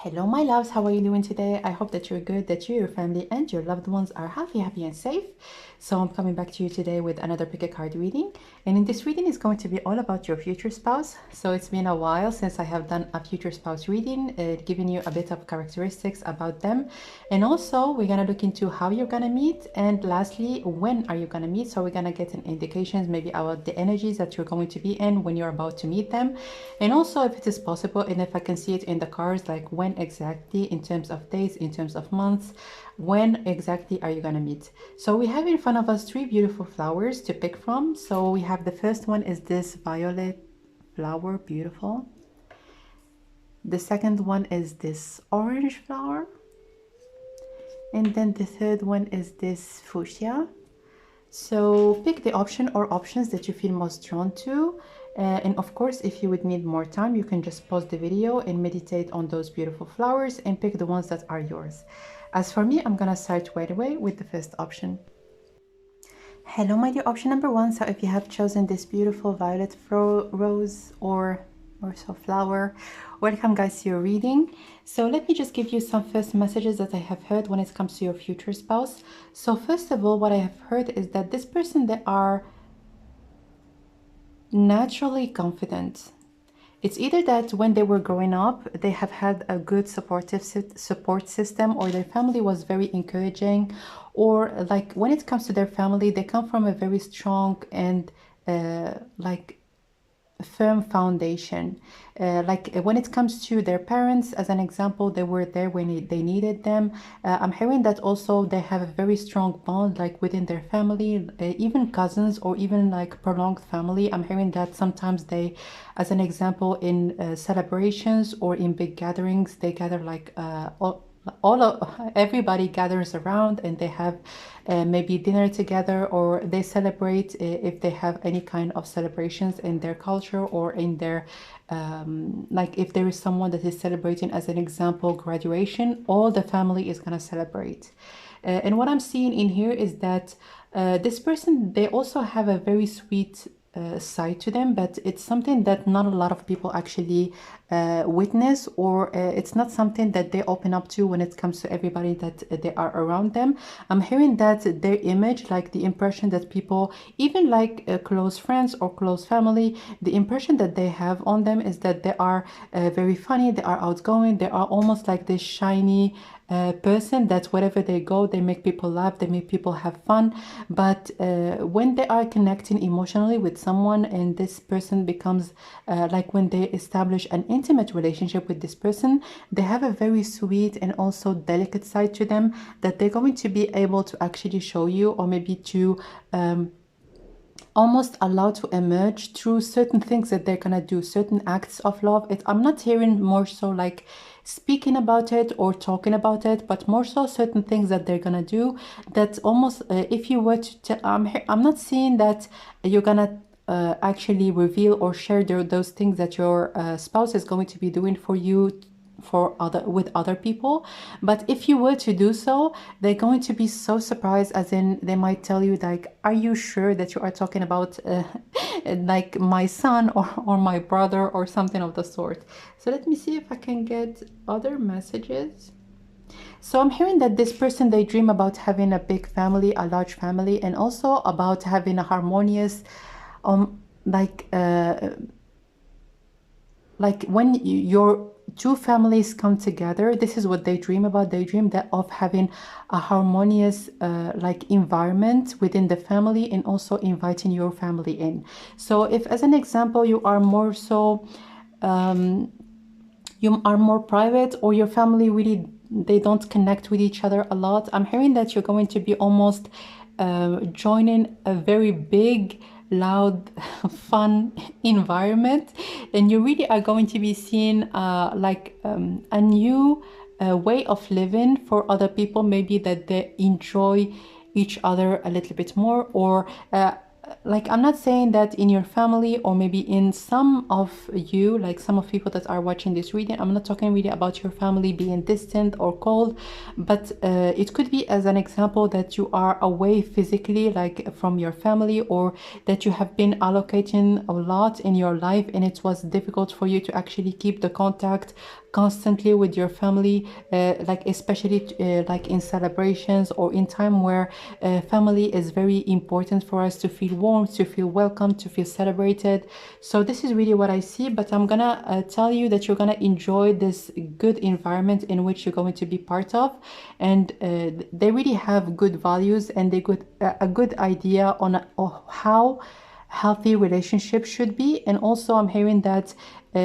Hello my loves, how are you doing today? I hope that you're good, that you, your family and your loved ones are happy and safe. So I'm coming back to you today with another pick a card reading, and in this reading is going to be all about your future spouse. So it's been a while since I have done a future spouse reading, giving you a bit of characteristics about them, and also we're gonna look into how you're gonna meet, and lastly when are you gonna meet. So we're gonna get an indications maybe about the energies that you're going to be in when you're about to meet them, and also if it is possible and if I can see it in the cards, like when exactly, in terms of days, in terms of months, when exactly are you gonna meet. So we have in front of us three beautiful flowers to pick from. So we have the first one is this violet flower, beautiful. The second one is this orange flower, and then the third one is this fuchsia. So pick the option or options that you feel most drawn to. And of course, if you would need more time, you can just pause the video and meditate on those beautiful flowers and pick the ones that are yours. As for me, I'm gonna start right away with the first option. Hello, my dear option number one. So if you have chosen this beautiful violet rose or so flower, welcome guys to your reading. So let me just give you some first messages that I have heard when it comes to your future spouse. So first of all, what I have heard is that this person, they are naturally confident. It's either that when they were growing up, they have had a good supportive support system, or their family was very encouraging, or like when it comes to their family, they come from a very strong and like firm foundation. Like when it comes to their parents, as an example, they were there when they needed them. I'm hearing that also they have a very strong bond like within their family, even cousins or even like prolonged family. I'm hearing that sometimes they, as an example, in celebrations or in big gatherings, they gather like everybody gathers around and they have maybe dinner together, or they celebrate if they have any kind of celebrations in their culture or in their like if there is someone that is celebrating, as an example, graduation, all the family is gonna celebrate. And what I'm seeing in here is that this person, they also have a very sweet side to them, but it's something that not a lot of people actually witness, or it's not something that they open up to when it comes to everybody that they are around them. I'm hearing that their image, like the impression that people, even like close friends or close family, the impression that they have on them is that they are very funny, they are outgoing, they are almost like this shiny person that wherever they go, they make people laugh, they make people have fun. But when they are connecting emotionally with someone, and this person becomes like when they establish an intimate relationship with this person, they have a very sweet and also delicate side to them that they're going to be able to actually show you, or maybe to almost allow to emerge through certain things that they're gonna do, certain acts of love. I'm not hearing more so like speaking about it or talking about it, but more so certain things that they're gonna do that almost if you were to I'm not seeing that you're gonna actually reveal or share those things that your spouse is going to be doing for you with other people. But if you were to do so, they're going to be so surprised, as in they might tell you like, are you sure that you are talking about like my son or my brother or something of the sort. So let me see if I can get other messages. So I'm hearing that this person, they dream about having a big family, a large family, and also about having a harmonious like when your two families come together, this is what they dream about. They dream that of having a harmonious like environment within the family, and also inviting your family in. So if, as an example, you are more so you are more private, or your family really, they don't connect with each other a lot, I'm hearing that you're going to be almost joining a very big, loud, fun environment, and you really are going to be seeing like a new way of living for other people, maybe that they enjoy each other a little bit more, or like I'm not saying that in your family, or maybe in some of you, like some of people that are watching this reading, I'm not talking really about your family being distant or cold, but it could be, as an example, that you are away physically, like from your family, or that you have been allocating a lot in your life and it was difficult for you to actually keep the constantly with your family, like especially like in celebrations or in time where family is very important for us to feel warm, to feel welcome, to feel celebrated. So this is really what I see, but I'm gonna tell you that you're gonna enjoy this good environment in which you're going to be part of, and they really have good values, and they got a good idea on how healthy relationship should be. And also I'm hearing that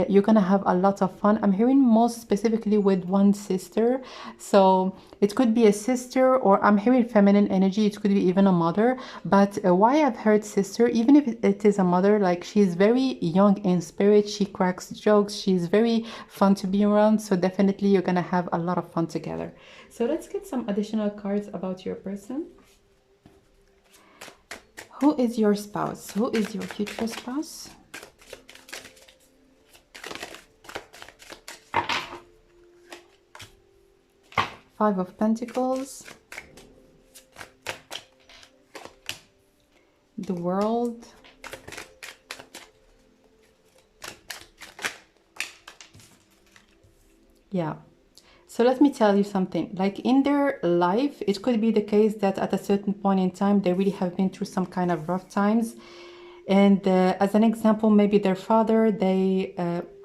you're gonna have a lot of fun. I'm hearing most specifically with one sister, so it could be a sister, or I'm hearing feminine energy, it could be even a mother. But why I've heard sister, even if it is a mother, like she's very young in spirit, she cracks jokes, she's very fun to be around, so definitely you're gonna have a lot of fun together. So let's get some additional cards about your person. Who is your spouse? Who is your future spouse? Five of Pentacles. The World. Yeah. So let me tell you something, like in their life, it could be the case that at a certain point in time, they really have been through some kind of rough times. And as an example, maybe their father,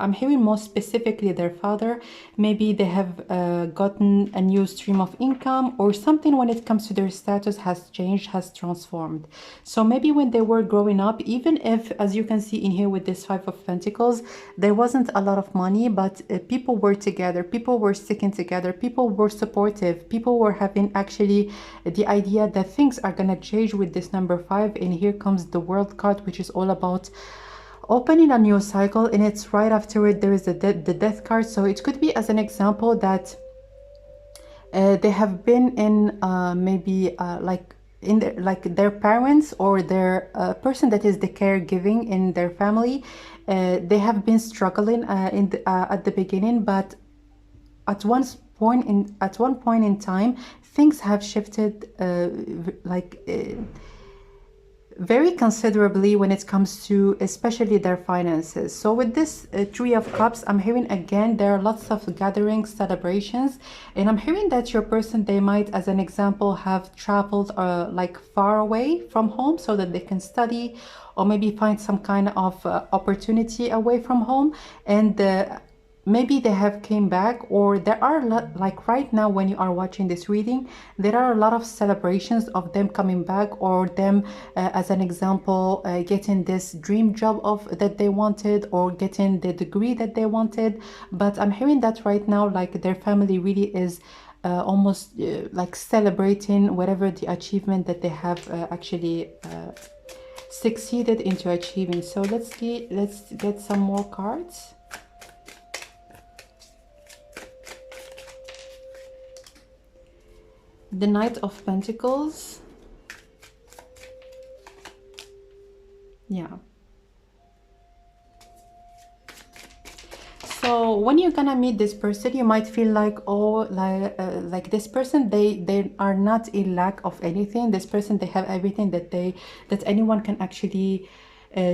I'm hearing more specifically their father, maybe they have gotten a new stream of income, or something when it comes to their status has changed, has transformed. So maybe when they were growing up, even if, as you can see in here with this Five of Pentacles, there wasn't a lot of money, but people were together, people were sticking together, people were supportive, people were having actually the idea that things are gonna change with this number 5. And here comes the World card, which is all about opening a new cycle, and it's right after it there is the Death card. So it could be, as an example, that they have been in maybe like in their parents, or their person that is the caregiving in their family, they have been struggling at the beginning, but at one point in time things have shifted very considerably when it comes to especially their finances. So with this Three of Cups, I'm hearing again there are lots of gatherings, celebrations, and I'm hearing that your person, they might, as an example, have traveled like far away from home so that they can study, or maybe find some kind of opportunity away from home. And maybe they have came back, or there are like right now when you are watching this reading, there are a lot of celebrations of them coming back, or them as an example getting this dream job that they wanted, or getting the degree that they wanted. But I'm hearing that right now, like their family really is almost like celebrating whatever the achievement that they have actually succeeded into achieving. So let's get some more cards. The Knight of Pentacles. Yeah. So when you're gonna meet this person, you might feel like, oh, like this person, they are not in lack of anything. This person, they have everything that anyone can actually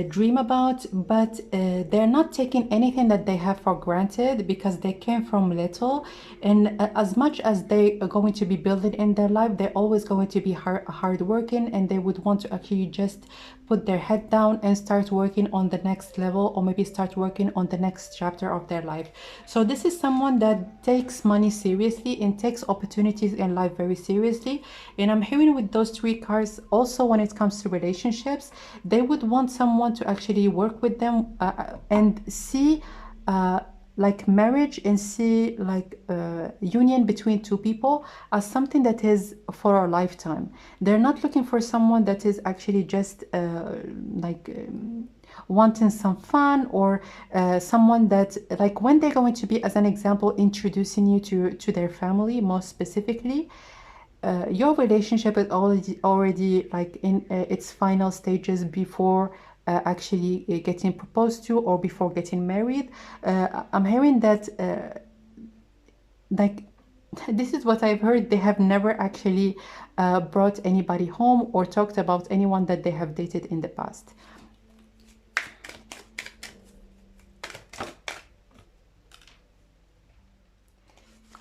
dream about, but they're not taking anything that they have for granted, because they came from little. And as much as they are going to be building in their life, they're always going to be hard working, and they would want to actually just put their head down and start working on the next level, or maybe start working on the next chapter of their life. So this is someone that takes money seriously and takes opportunities in life very seriously. And I'm hearing with those three cards also, when it comes to relationships, they would want someone to actually work with them and see like marriage, and see like union between two people as something that is for a lifetime. They're not looking for someone that is actually just wanting some fun, or someone that, like, when they're going to be, as an example, introducing you to their family, most specifically, your relationship is already like in its final stages before actually getting proposed to, or before getting married. I'm hearing that like this is what I've heard, they have never actually brought anybody home, or talked about anyone that they have dated in the past.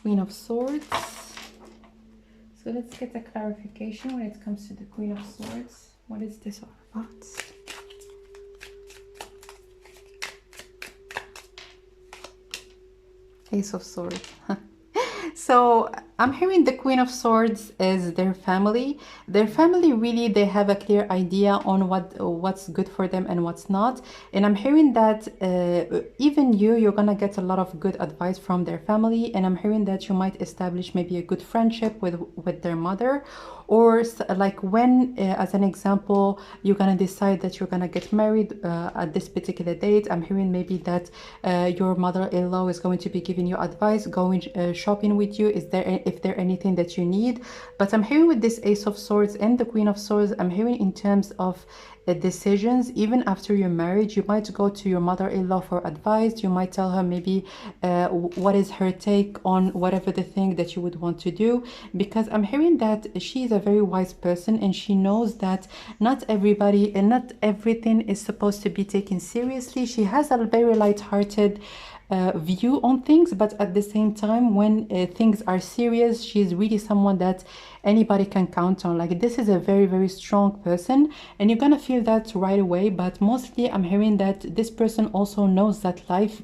Queen of Swords. So let's get a clarification when it comes to the Queen of Swords. What is this all about? Ace of Swords. So I'm hearing the Queen of Swords is their family. Their family, really, they have a clear idea on what's good for them and what's not. And I'm hearing that even you're gonna get a lot of good advice from their family. And I'm hearing that you might establish maybe a good friendship with their mother, or like when, as an example, you're gonna decide that you're gonna get married at this particular date. I'm hearing maybe that your mother-in-law is going to be giving you advice, going shopping with you, if there anything that you need. But I'm hearing with this Ace of Swords and the Queen of Swords, I'm hearing in terms of decisions. Even after your marriage, you might go to your mother-in-law for advice. You might tell her maybe what is her take on whatever the thing that you would want to do, because I'm hearing that she is a very wise person and she knows that not everybody and not everything is supposed to be taken seriously. She has a very light-hearted view on things, but at the same time, when things are serious, she's really someone that anybody can count on. Like, this is a very, very strong person, and you're gonna feel that right away. But mostly I'm hearing that this person also knows that life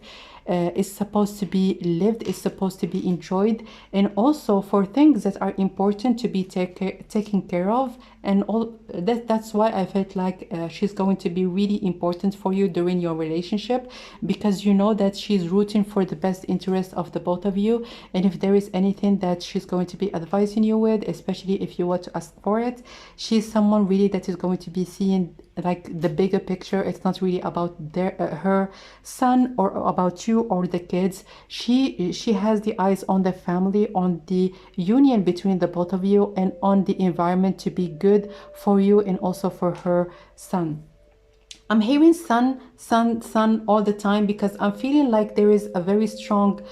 is supposed to be lived, is supposed to be enjoyed, and also for things that are important to be taken care of. And all that's why I felt like she's going to be really important for you during your relationship, because you know that she's rooting for the best interest of the both of you. And if there is anything that she's going to be advising you with, especially if you want to ask for it, she's someone really that is going to be seeing like the bigger picture. It's not really about her son or about you or the kids. She has the eyes on the family, on the union between the both of you, and on the environment to be good for you and also for her son. I'm hearing son all the time, because I'm feeling like there is a very strong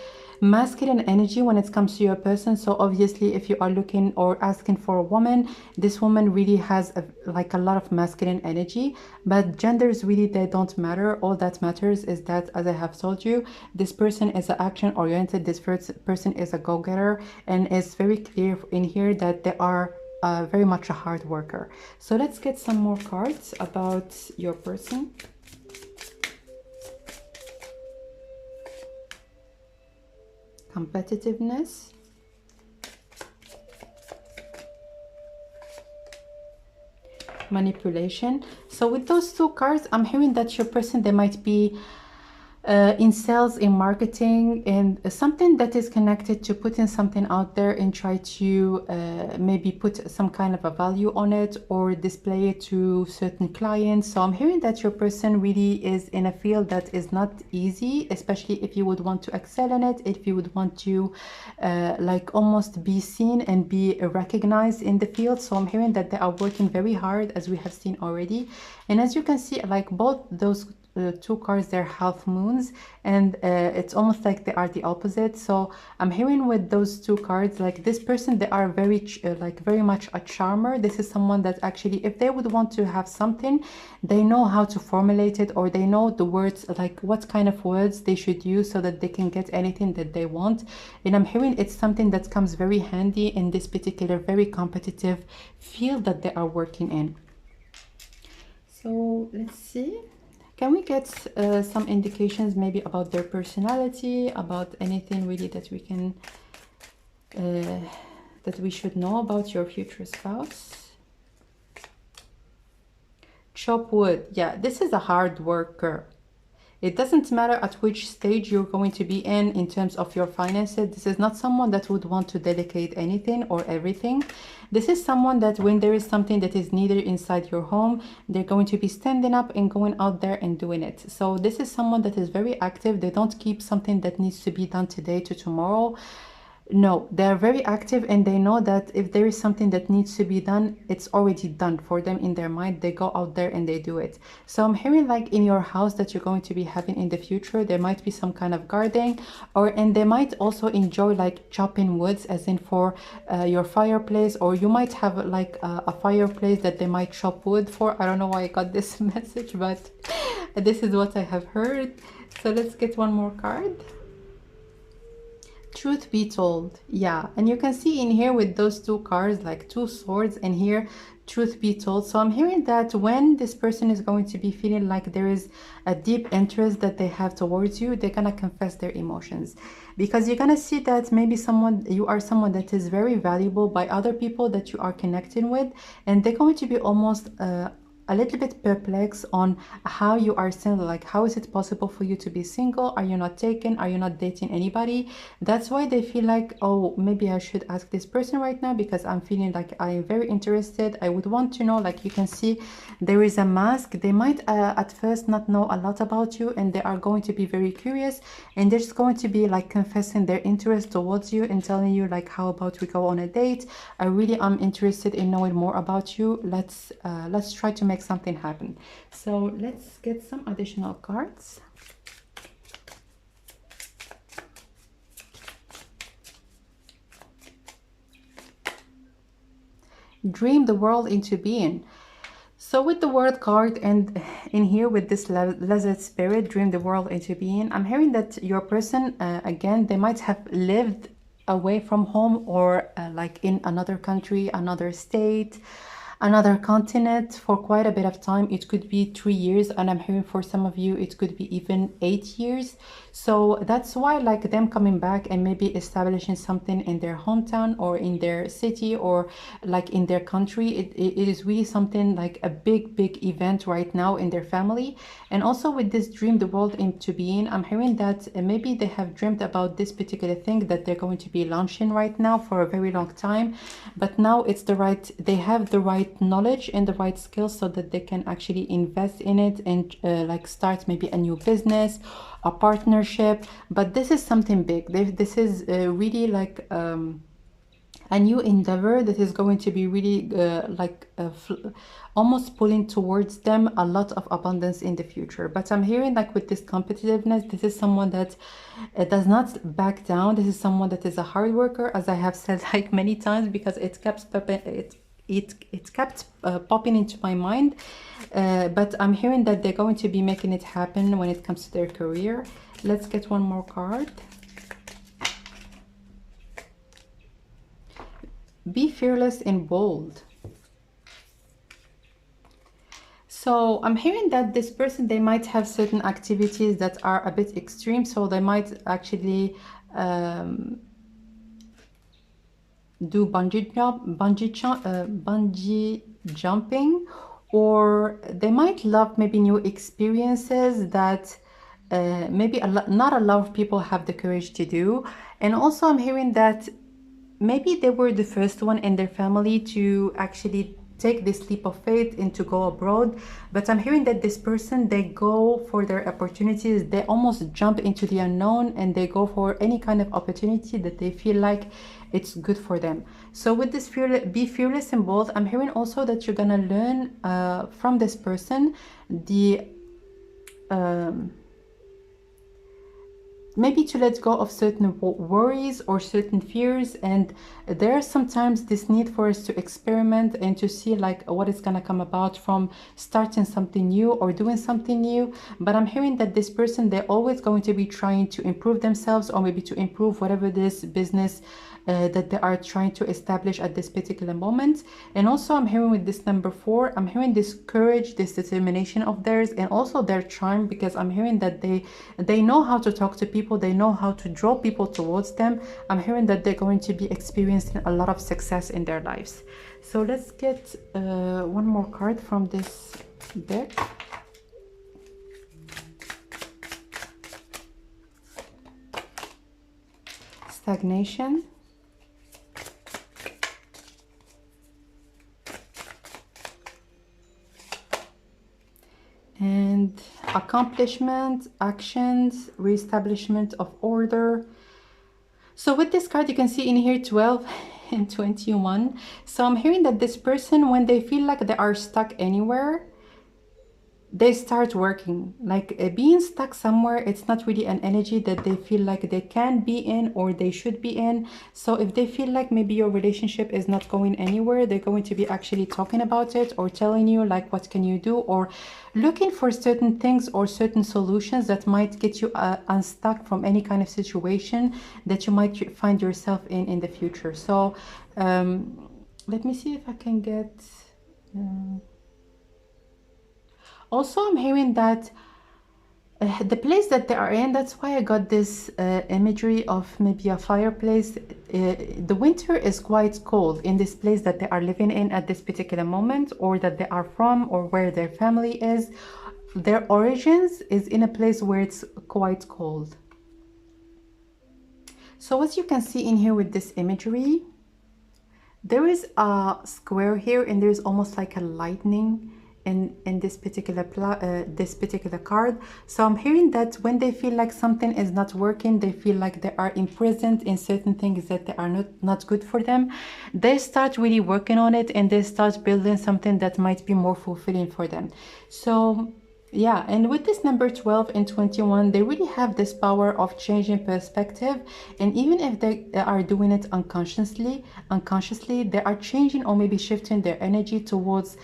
masculine energy when it comes to your person. So obviously, if you are looking or asking for a woman, this woman really has like a lot of masculine energy. But genders, really, they don't matter. All that matters is that, as I have told you, this person is action oriented. This person is a go-getter, and it's very clear in here that they are very much a hard worker. So let's get some more cards about your person. Competitiveness, manipulation. So with those two cards, I'm hearing that your person, they might be in sales, in marketing, and something that is connected to putting something out there and try to maybe put some kind of a value on it or display it to certain clients. So I'm hearing that your person really is in a field that is not easy, especially if you would want to excel in it, if you would want to like almost be seen and be recognized in the field. So I'm hearing that they are working very hard, as we have seen already. And as you can see, like both those two cards, they're half moons, and it's almost like they are the opposite. So I'm hearing with those two cards, like this person, they are very like very much a charmer. This is someone that actually, if they would want to have something, they know how to formulate it, or they know the words, like what kind of words they should use so that they can get anything that they want. And I'm hearing it's something that comes very handy in this particular very competitive field that they are working in. So let's see. Can we get some indications maybe about their personality, about anything really that we can, that we should know about your future spouse? Chop wood. Yeah, this is a hard worker. It doesn't matter at which stage you're going to be in terms of your finances. This is not someone that would want to delegate anything or everything. This is someone that when there is something that is needed inside your home, they're going to be standing up and going out there and doing it. So this is someone that is very active. They don't keep something that needs to be done today to tomorrow. No, they're very active, and they know that if there is something that needs to be done, it's already done for them in their mind. They go out there and they do it. So I'm hearing like in your house that you're going to be having in the future, there might be some kind of gardening, and they might also enjoy like chopping woods, as in for your fireplace, or you might have like a fireplace that they might chop wood for. I don't know why I got this message, but this is what I have heard. So let's get one more card. Truth be told, yeah. And you can see in here with those two cards, like two swords, and here, truth be told. So I'm hearing that when this person is going to be feeling like there is a deep interest that they have towards you, they're gonna confess their emotions. Because you're gonna see that maybe you are someone that is very valuable by other people that you are connecting with, and they're going to be almost a little bit perplexed on how you are single. Like, how is it possible for you to be single? Are you not taken? Are you not dating anybody? That's why they feel like, oh, maybe I should ask this person right now because I'm feeling like I'm very interested. I would want to know. Like, you can see there is a mask. They might at first not know a lot about you, and they are going to be very curious, and they're just going to be like confessing their interest towards you and telling you like, how about we go on a date? I really am interested in knowing more about you. Let's try to make something happen. So let's get some additional cards. Dream the world into being. So with the World card and in here with this lizard spirit, dream the world into being, I'm hearing that your person, again, they might have lived away from home or like in another country, another state, another continent for quite a bit of time. It could be 3 years, and I'm hearing for some of you it could be even 8 years. So that's why like them coming back and maybe establishing something in their hometown or in their city or like in their country, it is really something like a big event right now in their family. And also with this dream the world into being, I'm hearing that maybe they have dreamt about this particular thing that they're going to be launching right now for a very long time, but now it's they have the right knowledge and the right skills so that they can actually invest in it and like start maybe a new business, a partnership. But this is something big. This is really like a new endeavor that is going to be really almost pulling towards them a lot of abundance in the future. But I'm hearing like with this competitiveness, this is someone that does not back down. This is someone that is a hard worker, as I have said like many times, because it kept popping into my mind. But I'm hearing that they're going to be making it happen when it comes to their career. Let's get one more card. Be fearless and bold. So I'm hearing that this person, they might have certain activities that are a bit extreme. So they might actually do bungee jumping, or they might love maybe new experiences that maybe not a lot of people have the courage to do. And also I'm hearing that maybe they were the first one in their family to actually take this leap of faith and to go abroad. But I'm hearing that this person, they go for their opportunities. They almost jump into the unknown and they go for any kind of opportunity that they feel like it's good for them. So with this be fearless and bold, I'm hearing also that you're gonna learn from this person the maybe to let go of certain worries or certain fears. And there's sometimes this need for us to experiment and to see like what is going to come about from starting something new or doing something new. But I'm hearing that this person, they're always going to be trying to improve themselves, or maybe to improve whatever this business that they are trying to establish at this particular moment. And also I'm hearing with this number 4, I'm hearing this courage, this determination of theirs, and also their charm, because I'm hearing that they know how to talk to people, they know how to draw people towards them. I'm hearing that they're going to be experiencing a lot of success in their lives. So let's get one more card from this deck. Stagnation. And accomplishment, actions, reestablishment of order. So with this card, you can see in here 12 and 21. So I'm hearing that this person, when they feel like they are stuck anywhere, they start working. Like being stuck somewhere, it's not really an energy that they feel like they can be in or they should be in. So if they feel like maybe your relationship is not going anywhere, they're going to be actually talking about it or telling you like what can you do, or looking for certain things or certain solutions that might get you unstuck from any kind of situation that you might find yourself in the future. So let me see if I can get also, I'm hearing that the place that they are in, that's why I got this imagery of maybe a fireplace. The winter is quite cold in this place that they are living in at this particular moment, or that they are from, or where their family is. Their origins is in a place where it's quite cold. So as you can see in here with this imagery, there is a square here, and there's almost like a lightning in this particular card. So I'm hearing that when they feel like something is not working, they feel like they are imprisoned in certain things that they are not good for them, they start really working on it, and they start building something that might be more fulfilling for them. So yeah, and with this number 12 and 21, they really have this power of changing perspective. And even if they are doing it unconsciously, they are changing or maybe shifting their energy towards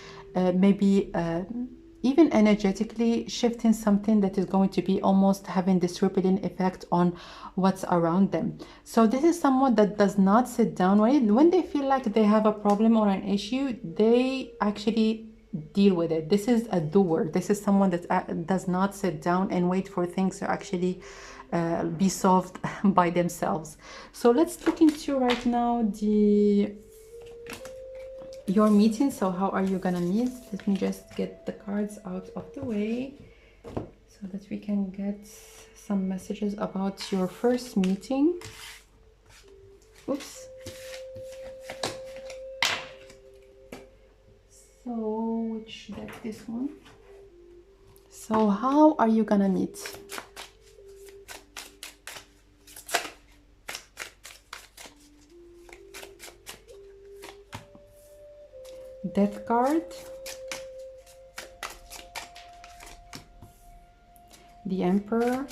even energetically shifting something that is going to be almost having this rippling effect on what's around them. So this is someone that does not sit down when they feel like they have a problem or an issue, they actually deal with it. This is a doer. This is someone that does not sit down and wait for things to actually be solved by themselves. So let's look into right now your meeting. So how are you gonna meet? Let me just get the cards out of the way so that we can get some messages about your first meeting. Oops. So which deck? This one. So how are you gonna meet? Death card, the Emperor,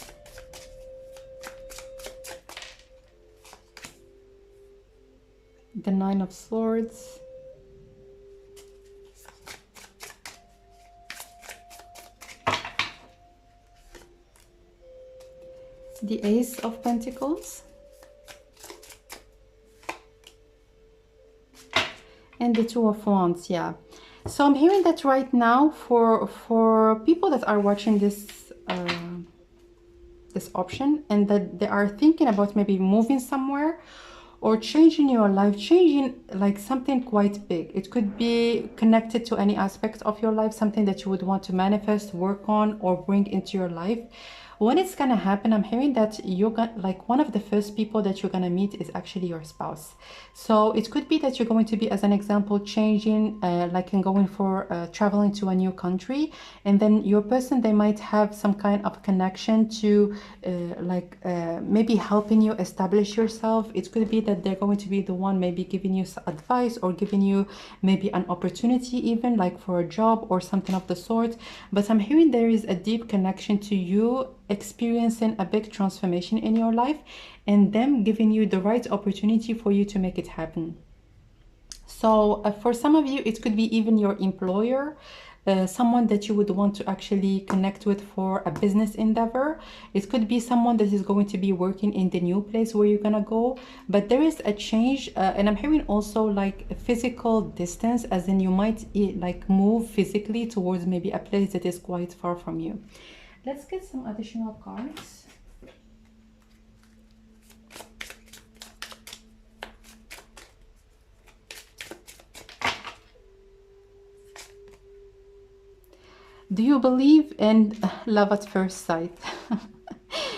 the Nine of Swords, the Ace of Pentacles, and the Two of Wands. Yeah, so I'm hearing that right now for people that are watching this this option, and that they are thinking about maybe moving somewhere or changing your life, changing like something quite big. It could be connected to any aspect of your life, something that you would want to manifest, work on, or bring into your life. When it's gonna happen, I'm hearing that you're gonna, like, one of the first people that you're gonna meet is actually your spouse. So it could be that you're going to be, as an example, changing, like in going for traveling to a new country, and then your person, they might have some kind of connection to maybe helping you establish yourself. It could be that they're going to be the one maybe giving you some advice, or giving you maybe an opportunity, even like for a job or something of the sort. But I'm hearing there is a deep connection to you experiencing a big transformation in your life, and them giving you the right opportunity for you to make it happen. So for some of you, it could be even your employer, someone that you would want to actually connect with for a business endeavor. It could be someone that is going to be working in the new place where you're gonna go. But there is a change, and I'm hearing also like a physical distance, as in you might like move physically towards maybe a place that is quite far from you. Let's get some additional cards. Do you believe in love at first sight?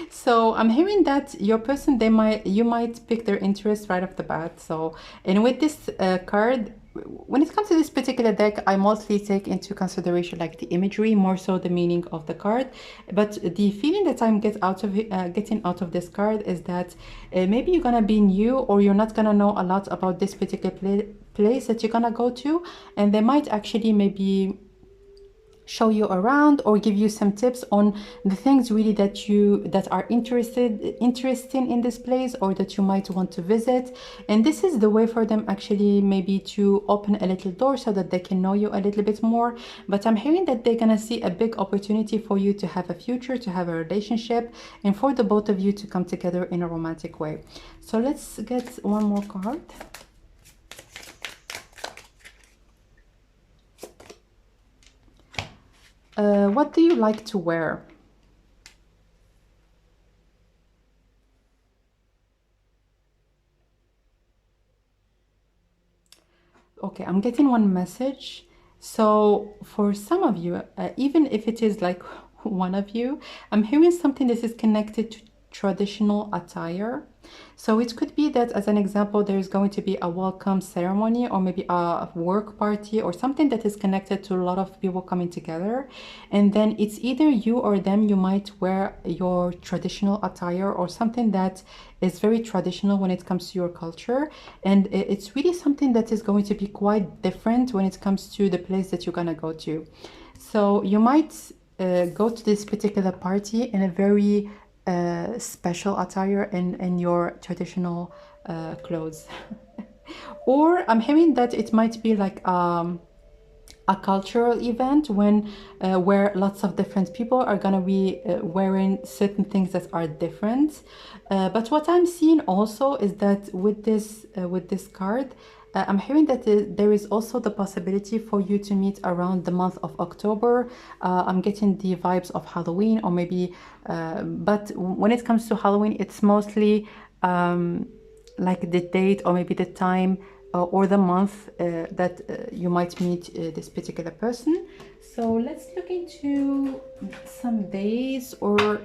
So I'm hearing that your person, you might pick their interest right off the bat. So, and with this card, when it comes to this particular deck, I mostly take into consideration like the imagery, more so the meaning of the card. But the feeling that I'm getting out of this card is that maybe you're gonna be new, or you're not gonna know a lot about this particular place that you're gonna go to, and they might actually maybe show you around or give you some tips on the things really that are interesting in this place, or that you might want to visit. And this is the way for them actually maybe to open a little door so that they can know you a little bit more. But I'm hearing that they're gonna see a big opportunity for you to have a future, to have a relationship, and for the both of you to come together in a romantic way. So let's get one more card. What do you like to wear? Okay, I'm getting one message. So for some of you, even if it is like one of you, I'm hearing something that is connected to traditional attire. So it could be that, as an example, there's going to be a welcome ceremony, or maybe a work party, or something that is connected to a lot of people coming together. And then it's either you or them, you might wear your traditional attire, or something that is very traditional when it comes to your culture. And it's really something that is going to be quite different when it comes to the place that you're gonna go to. So you might go to this particular party in a very special attire, in your traditional clothes. Or I'm hearing that it might be like a cultural event when where lots of different people are gonna be wearing certain things that are different. But what I'm seeing also is that with this card, I'm hearing that there is also the possibility for you to meet around the month of October. I'm getting the vibes of Halloween, or maybe, but when it comes to Halloween, it's mostly like the date, or maybe the time, or the month that you might meet this particular person. So let's look into some days, or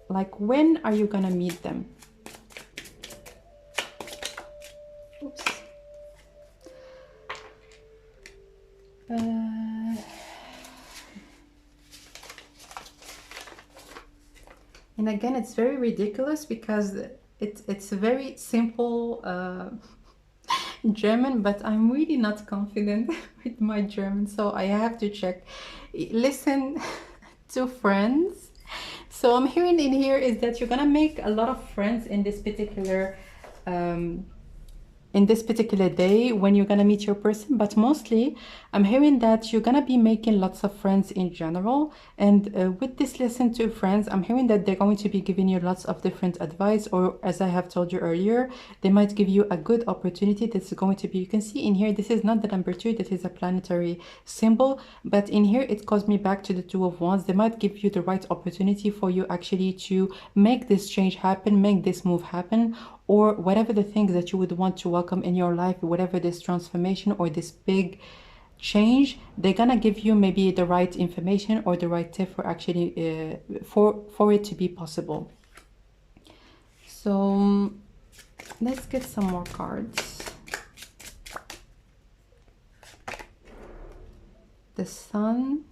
like when are you gonna meet them? Oops. And again, it's very ridiculous because it's a very simple German, but I'm really not confident with my German, so I have to check. Listen to friends. So I'm hearing in here is that you're gonna make a lot of friends in this particular day when you're gonna meet your person. But mostly I'm hearing that you're gonna be making lots of friends in general. And with this listen to friends, I'm hearing that they're going to be giving you lots of different advice, or as I have told you earlier, they might give you a good opportunity that's going to be, you can see in here, this is not the number 2, that is a planetary symbol, but in here it calls me back to the 2 of Wands. They might give you the right opportunity for you actually to make this change happen, make this move happen, or whatever the things that you would want to welcome in your life, whatever this transformation or this big change, they're gonna give you maybe the right information or the right tip for actually for it to be possible. So let's get some more cards. The Sun,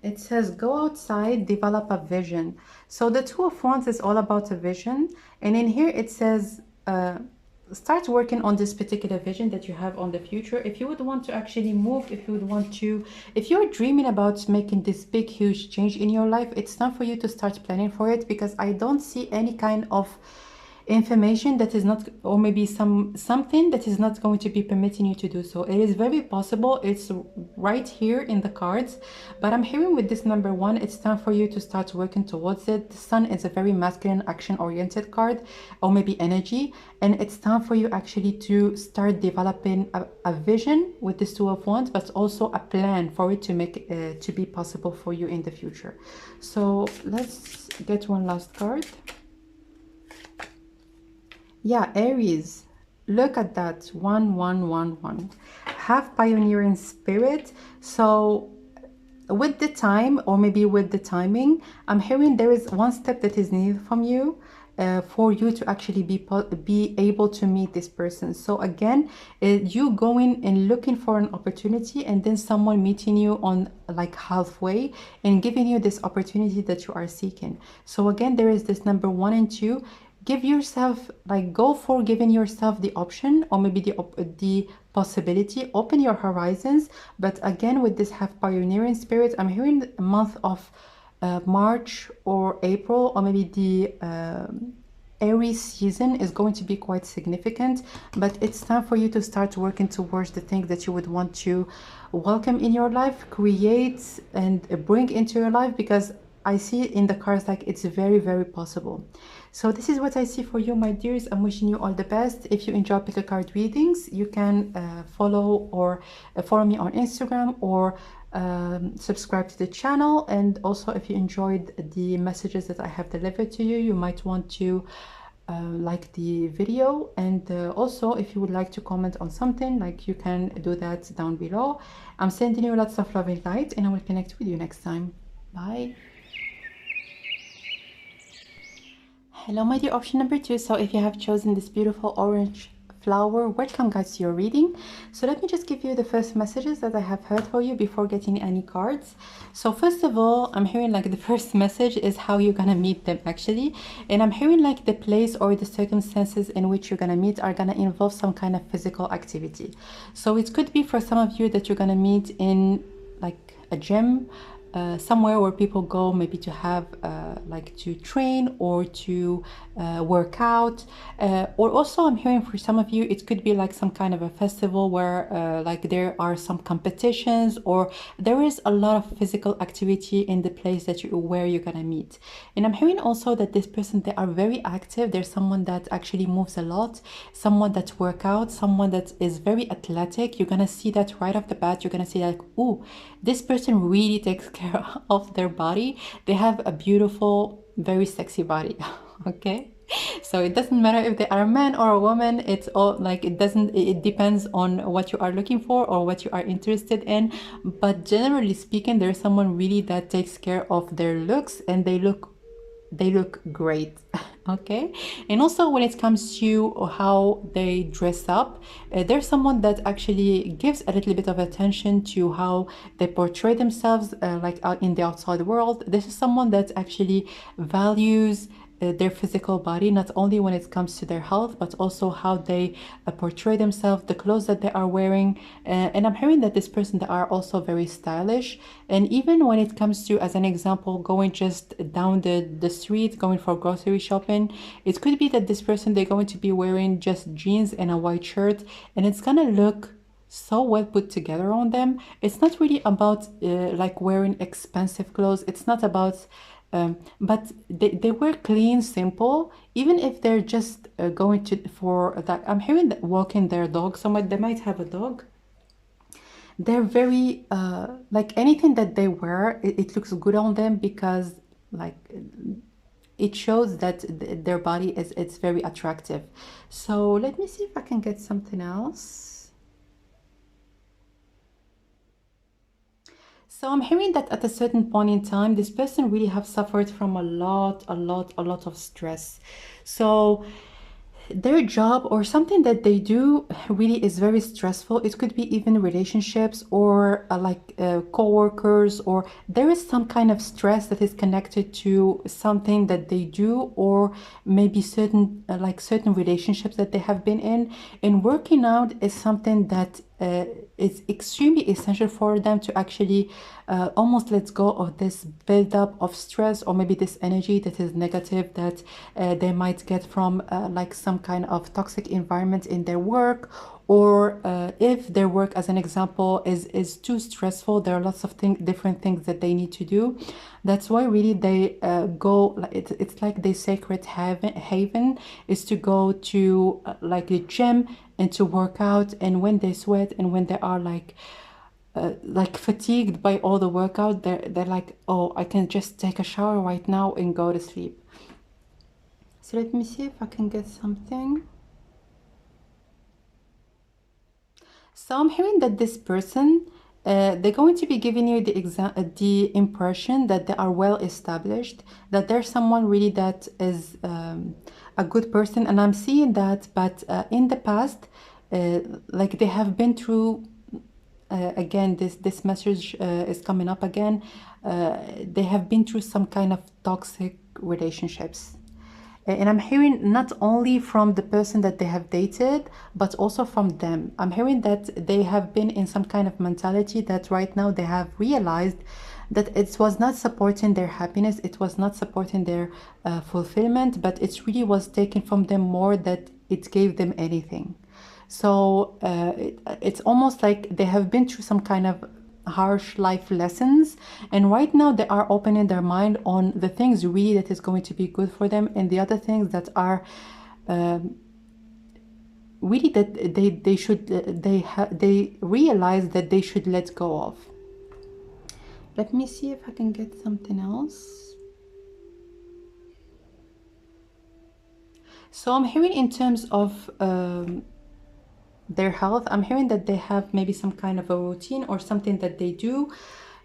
it says go outside, develop a vision. So the 2 of Wands is all about a vision, and in here it says start working on this particular vision that you have on the future. If you would want to actually move, if you're dreaming about making this big huge change in your life, it's time for you to start planning for it, because I don't see any kind of information that is not, or maybe something that is not going to be permitting you to do so. It is very possible, it's right here in the cards, but I'm hearing with this number 1, it's time for you to start working towards it. The Sun is a very masculine, action oriented card, or maybe energy, and it's time for you actually to start developing a vision with this 2 of Wands, but also a plan for it to make to be possible for you in the future. So let's get one last card. Yeah, Aries, look at that, 1 have pioneering spirit. So with the time, or maybe with the timing, I'm hearing there is one step that is needed from you for you to actually be able to meet this person. So again, you going and looking for an opportunity, and then someone meeting you on like halfway and giving you this opportunity that you are seeking. So again, there is this number 1 and 2. give yourself, like, go for giving yourself the option, or maybe the possibility. Open your horizons. But again, with this half pioneering spirit, I'm hearing the month of March or April, or maybe the Aries season is going to be quite significant, but it's time for you to start working towards the thing that you would want to welcome in your life, create and bring into your life, because I see in the cards like it's very, very possible. So this is what I see for you, my dears. I'm wishing you all the best. If you enjoy pick a card readings, you can follow me on Instagram, or subscribe to the channel. And also, if you enjoyed the messages that I have delivered to you, you might want to like the video. And also, if you would like to comment on something, like, you can do that down below. I'm sending you lots of love and light, and I will connect with you next time. Bye. Hello, my dear option number 2. So if you have chosen this beautiful orange flower, welcome, guys, to your reading. So let me just give you the first messages that I have heard for you before getting any cards. So first of all, I'm hearing like the first message is how you're gonna meet them, actually. And I'm hearing like the place or the circumstances in which you're gonna meet are gonna involve some kind of physical activity. So it could be for some of you that you're gonna meet in like a gym, somewhere where people go maybe to have like to train or to work out, or also I'm hearing for some of you it could be like some kind of a festival where like there are some competitions, or there is a lot of physical activity in the place that where you're gonna meet. And I'm hearing also that this person, they are very active. There's someone that actually moves a lot, someone that work out, someone that is very athletic. You're gonna see that right off the bat. You're gonna see like, ooh, this person really takes care of their body. They have a beautiful, very sexy body. Okay, so it doesn't matter if they are a man or a woman. It's all like, it depends on what you are looking for or what you are interested in. But generally speaking, there's someone really that takes care of their looks, and they look great. Okay. And also when it comes to how they dress up, there's someone that actually gives a little bit of attention to how they portray themselves, like out in the outside world. This is someone that actually values their physical body, not only when it comes to their health, but also how they portray themselves, the clothes that they are wearing. And I'm hearing that this person, they are also very stylish. And even when it comes to, as an example, going just down the street, going for grocery shopping, it could be that this person, they're going to be wearing just jeans and a white shirt, and it's gonna look so well put together on them. It's not really about like wearing expensive clothes. It's not about but they were clean, simple. Even if they're just going to for that, I'm hearing that walking their dog. Someone, they might have a dog. They're very like anything that they wear, it looks good on them, because like it shows that their body is, it's very attractive. So let me see if I can get something else. So I'm hearing that at a certain point in time, this person really have suffered from a lot of stress. So their job or something that they do really is very stressful. It could be even relationships, or co-workers, or there is some kind of stress that is connected to something that they do, or maybe certain certain relationships that they have been in. And working out is something that is extremely essential for them to actually almost let go of this buildup of stress, or maybe this energy that is negative that they might get from like some kind of toxic environment in their work, or if their work, as an example, is too stressful. There are lots of different things that they need to do. That's why really they go, it's like the sacred haven is to go to like the gym and to work out. And when they sweat and when they are like fatigued by all the workout, they're like, oh, I can just take a shower right now and go to sleep. So let me see if I can get something. So I'm hearing that this person, they're going to be giving you the impression that they are well established, that there's someone really that is a good person. And I'm seeing that, but in the past, like they have been through, again, this message is coming up again. They have been through some kind of toxic relationships. And I'm hearing not only from the person that they have dated, but also from them. I'm hearing that they have been in some kind of mentality that right now they have realized that it was not supporting their happiness, it was not supporting their fulfillment, but it really was taken from them more that it gave them anything. So it's almost like they have been through some kind of harsh life lessons, and right now they are opening their mind on the things really that is going to be good for them, and the other things that are really that they should they realize that they should let go of. Let me see if I can get something else. So I'm hearing in terms of their health, I'm hearing that they have maybe some kind of a routine or something that they do.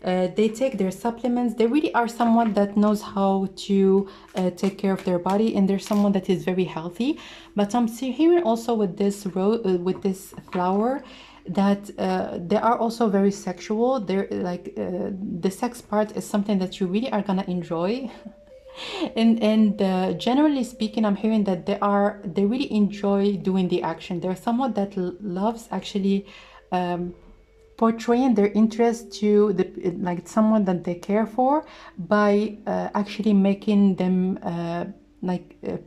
They take their supplements. They really are someone that knows how to take care of their body, and they're someone that is very healthy. But I'm hearing also with this with this flower that they are also very sexual. They're like the sex part is something that you really are gonna enjoy. And generally speaking, I'm hearing that they really enjoy doing the action. They're someone that loves actually portraying their interest to the like someone that they care for by actually making them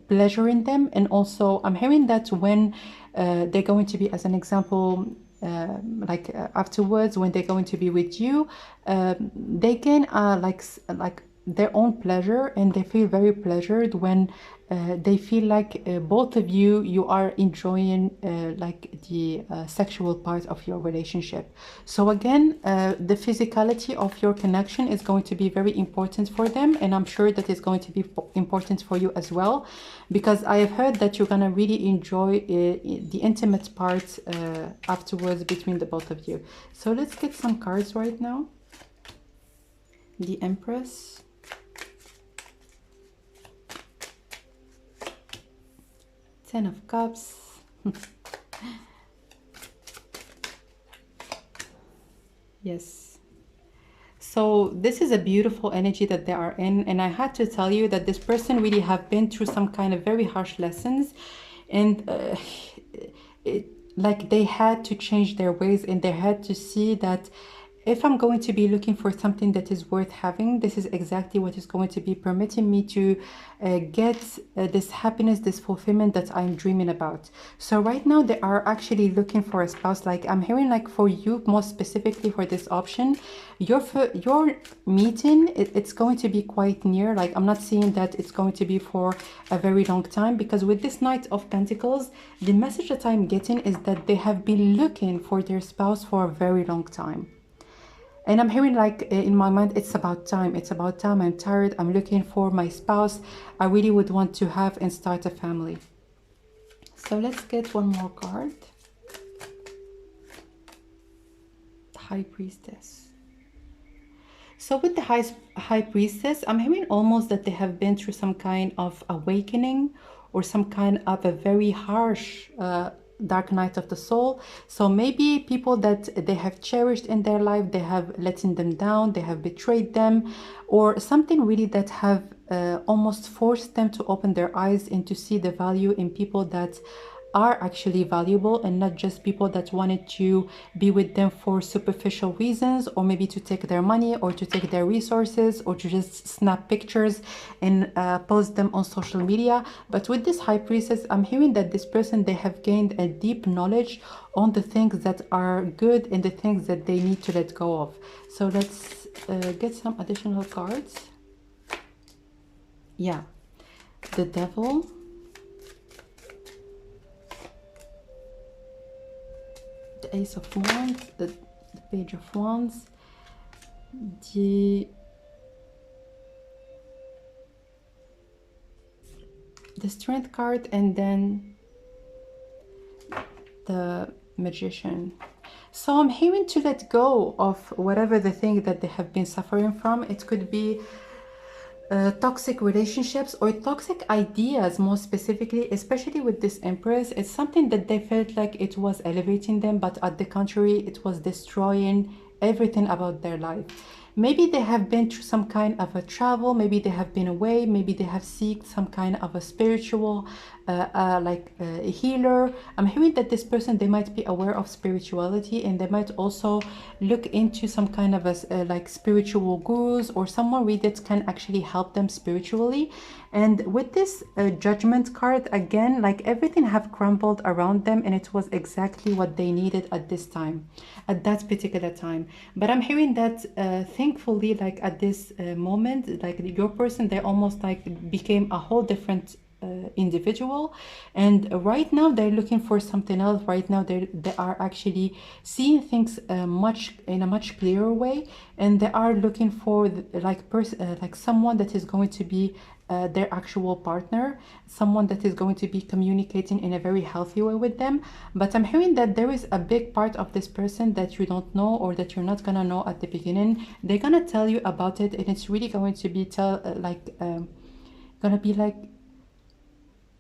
pleasure in them. And also I'm hearing that when they're going to be, as an example, afterwards when they're going to be with you, they can like their own pleasure, and they feel very pleasured when they feel like both of you are enjoying like the sexual part of your relationship. So again, the physicality of your connection is going to be very important for them, and I'm sure that it's going to be important for you as well, because I have heard that you're gonna really enjoy the intimate part afterwards between the both of you. So let's get some cards right now. The Empress, Ten of Cups, yes. So this is a beautiful energy that they are in, and I had to tell you that this person really have been through some kind of very harsh lessons, and like they had to change their ways, and they had to see that if I'm going to be looking for something that is worth having, this is exactly what is going to be permitting me to get this happiness, this fulfillment that I'm dreaming about. So right now they are actually looking for a spouse. Like I'm hearing, like for you, most specifically for this option, your meeting, it's going to be quite near. Like I'm not seeing that it's going to be for a very long time, because with this Knight of Pentacles, the message that I'm getting is that they have been looking for their spouse for a very long time. And I'm hearing, like in my mind, it's about time. It's about time. I'm tired. I'm looking for my spouse. I really would want to have and start a family. So let's get one more card. The High Priestess. So with the High Priestess, I'm hearing almost that they have been through some kind of awakening, or some kind of a very harsh dark night of the soul. So maybe people that they have cherished in their life, they have letting them down, they have betrayed them, or something really that have almost forced them to open their eyes and to see the value in people that are actually valuable, and not just people that wanted to be with them for superficial reasons, or maybe to take their money, or to take their resources, or to just snap pictures and post them on social media. But with this High Priestess, I'm hearing that this person, they have gained a deep knowledge on the things that are good and the things that they need to let go of. So let's get some additional cards. Yeah, the Devil, the Ace of Wands, the Page of Wands, the Strength card, and then the Magician. So I'm hearing to let go of whatever the thing that they have been suffering from. It could be toxic relationships or toxic ideas, more specifically, especially with this Empress. It's something that they felt like it was elevating them, but at the contrary, it was destroying everything about their life. maybe they have been through some kind of a travel, maybe they have been away, maybe they have seeked some kind of a spiritual a healer. I'm hearing that this person, they might be aware of spirituality, and they might also look into some kind of a like spiritual gurus or someone really that can actually help them spiritually. And with this judgment card, again, like everything have crumbled around them, and it was exactly what they needed at this time, at that particular time. But I'm hearing that thankfully, like at this moment, like your person, they almost like became a whole different individual, and right now they're looking for something else. Right now they are actually seeing things much in a much clearer way, and they are looking for like someone that is going to be their actual partner, someone that is going to be communicating in a very healthy way with them. But I'm hearing that there is a big part of this person that you don't know, or that you're not gonna know at the beginning. They're gonna tell you about it, and it's really going to be gonna be like,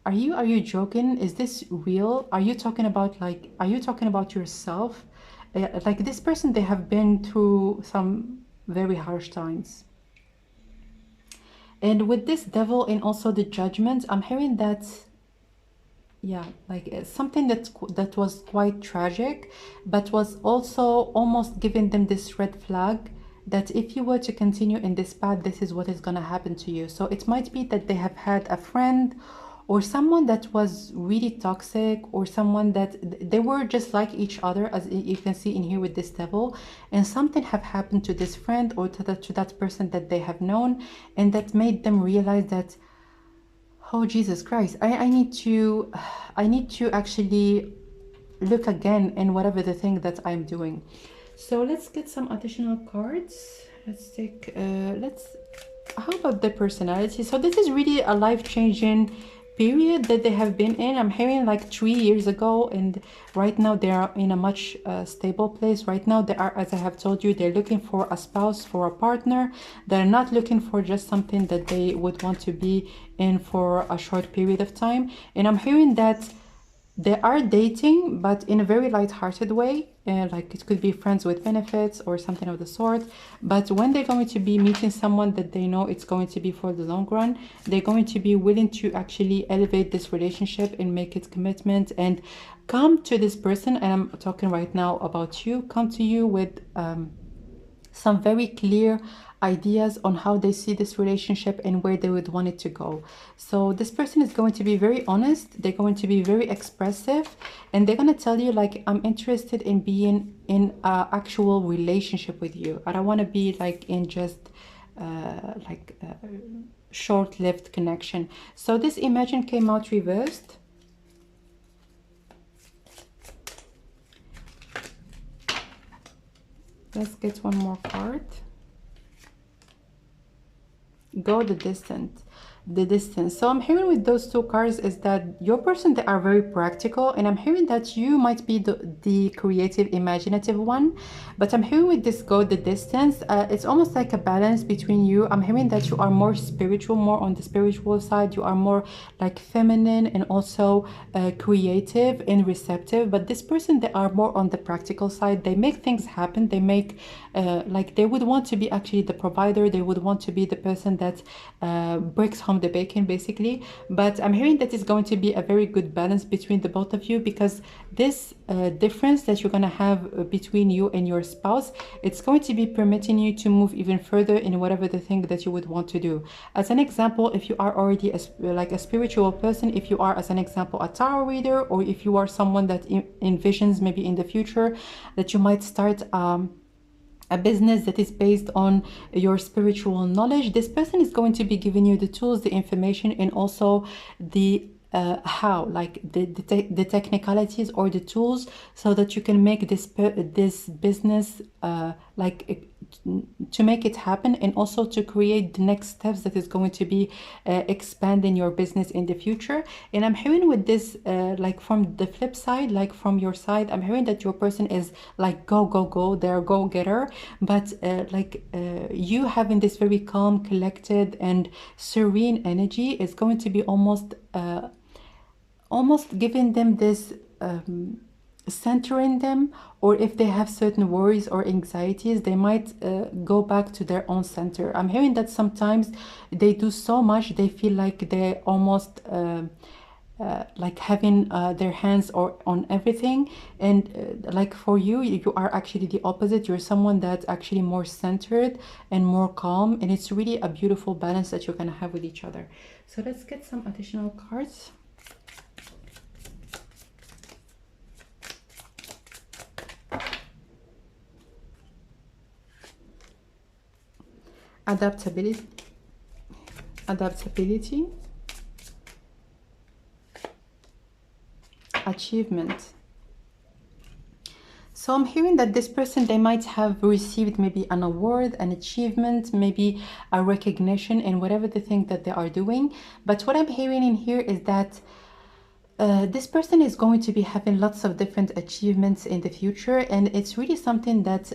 are you joking? Is this real? Are you talking about like, are you talking about yourself? Like this person, they have been through some very harsh times. And with this devil and also the judgment, I'm hearing that, yeah, like something that was quite tragic, but was also almost giving them this red flag that if you were to continue in this path, this is what is going to happen to you. So it might be that they have had a friend or someone that was really toxic, or someone that they were just like each other, as you can see in here with this devil, and something have happened to this friend or to that person that they have known, and that made them realize that, oh Jesus Christ, I need to actually look again in whatever the thing that I'm doing. So let's get some additional cards. Let's take how about the personality? So this is really a life-changing period that they have been in. I'm hearing like 3 years ago, and right now they are in a much stable place. Right now they are, as I have told you, they're looking for a spouse, for a partner. They're not looking for just something that they would want to be in for a short period of time. And I'm hearing that they are dating, but in a very light-hearted way, like it could be friends with benefits or something of the sort. But when they're going to be meeting someone that they know it's going to be for the long run, they're going to be willing to actually elevate this relationship and make it commitment, and come to this person, and I'm talking right now about you, come to you with some very clear ideas on how they see this relationship and where they would want it to go. So this person is going to be very honest, they're going to be very expressive, and they're going to tell you like, I'm interested in being in an actual relationship with you. I don't want to be like in just short-lived connection. So this Imagine came out reversed. Let's get one more card. Go the distance. So I'm hearing with those two cards is that your person, they are very practical, and I'm hearing that you might be the creative, imaginative one. But I'm hearing with this go the distance, it's almost like a balance between you. I'm hearing that you are more spiritual, more on the spiritual side. You are more like feminine and also creative and receptive. But this person, they are more on the practical side. They make things happen. They make like they would want to be actually the provider. They would want to be the person that breaks home the bacon, basically. But I'm hearing that it's going to be a very good balance between the both of you, because this difference that you're going to have between you and your spouse, it's going to be permitting you to move even further in whatever the thing that you would want to do. As an example, if you are already like a spiritual person, if you are, as an example, a tarot reader, or if you are someone that envisions maybe in the future that you might start a business that is based on your spiritual knowledge, this person is going to be giving you the tools, the information, and also the how, like the technicalities or the tools, so that you can make this business to make it happen, and also to create the next steps that is going to be expanding your business in the future. And I'm hearing with this like from the flip side, like from your side, I'm hearing that your person is like go, they're a go-getter, but you having this very calm, collected, and serene energy is going to be almost giving them this centering them, or if they have certain worries or anxieties, they might go back to their own center. I'm hearing that sometimes they do so much, they feel like they almost like having their hands or on everything, and like for you, you are actually the opposite. You're someone that's actually more centered and more calm, and it's really a beautiful balance that you're gonna have with each other. So let's get some additional cards. Adaptability, achievement. So I'm hearing that this person, they might have received maybe an award, an achievement, maybe a recognition in whatever the thing that they are doing. But what I'm hearing in here is that this person is going to be having lots of different achievements in the future, and it's really something that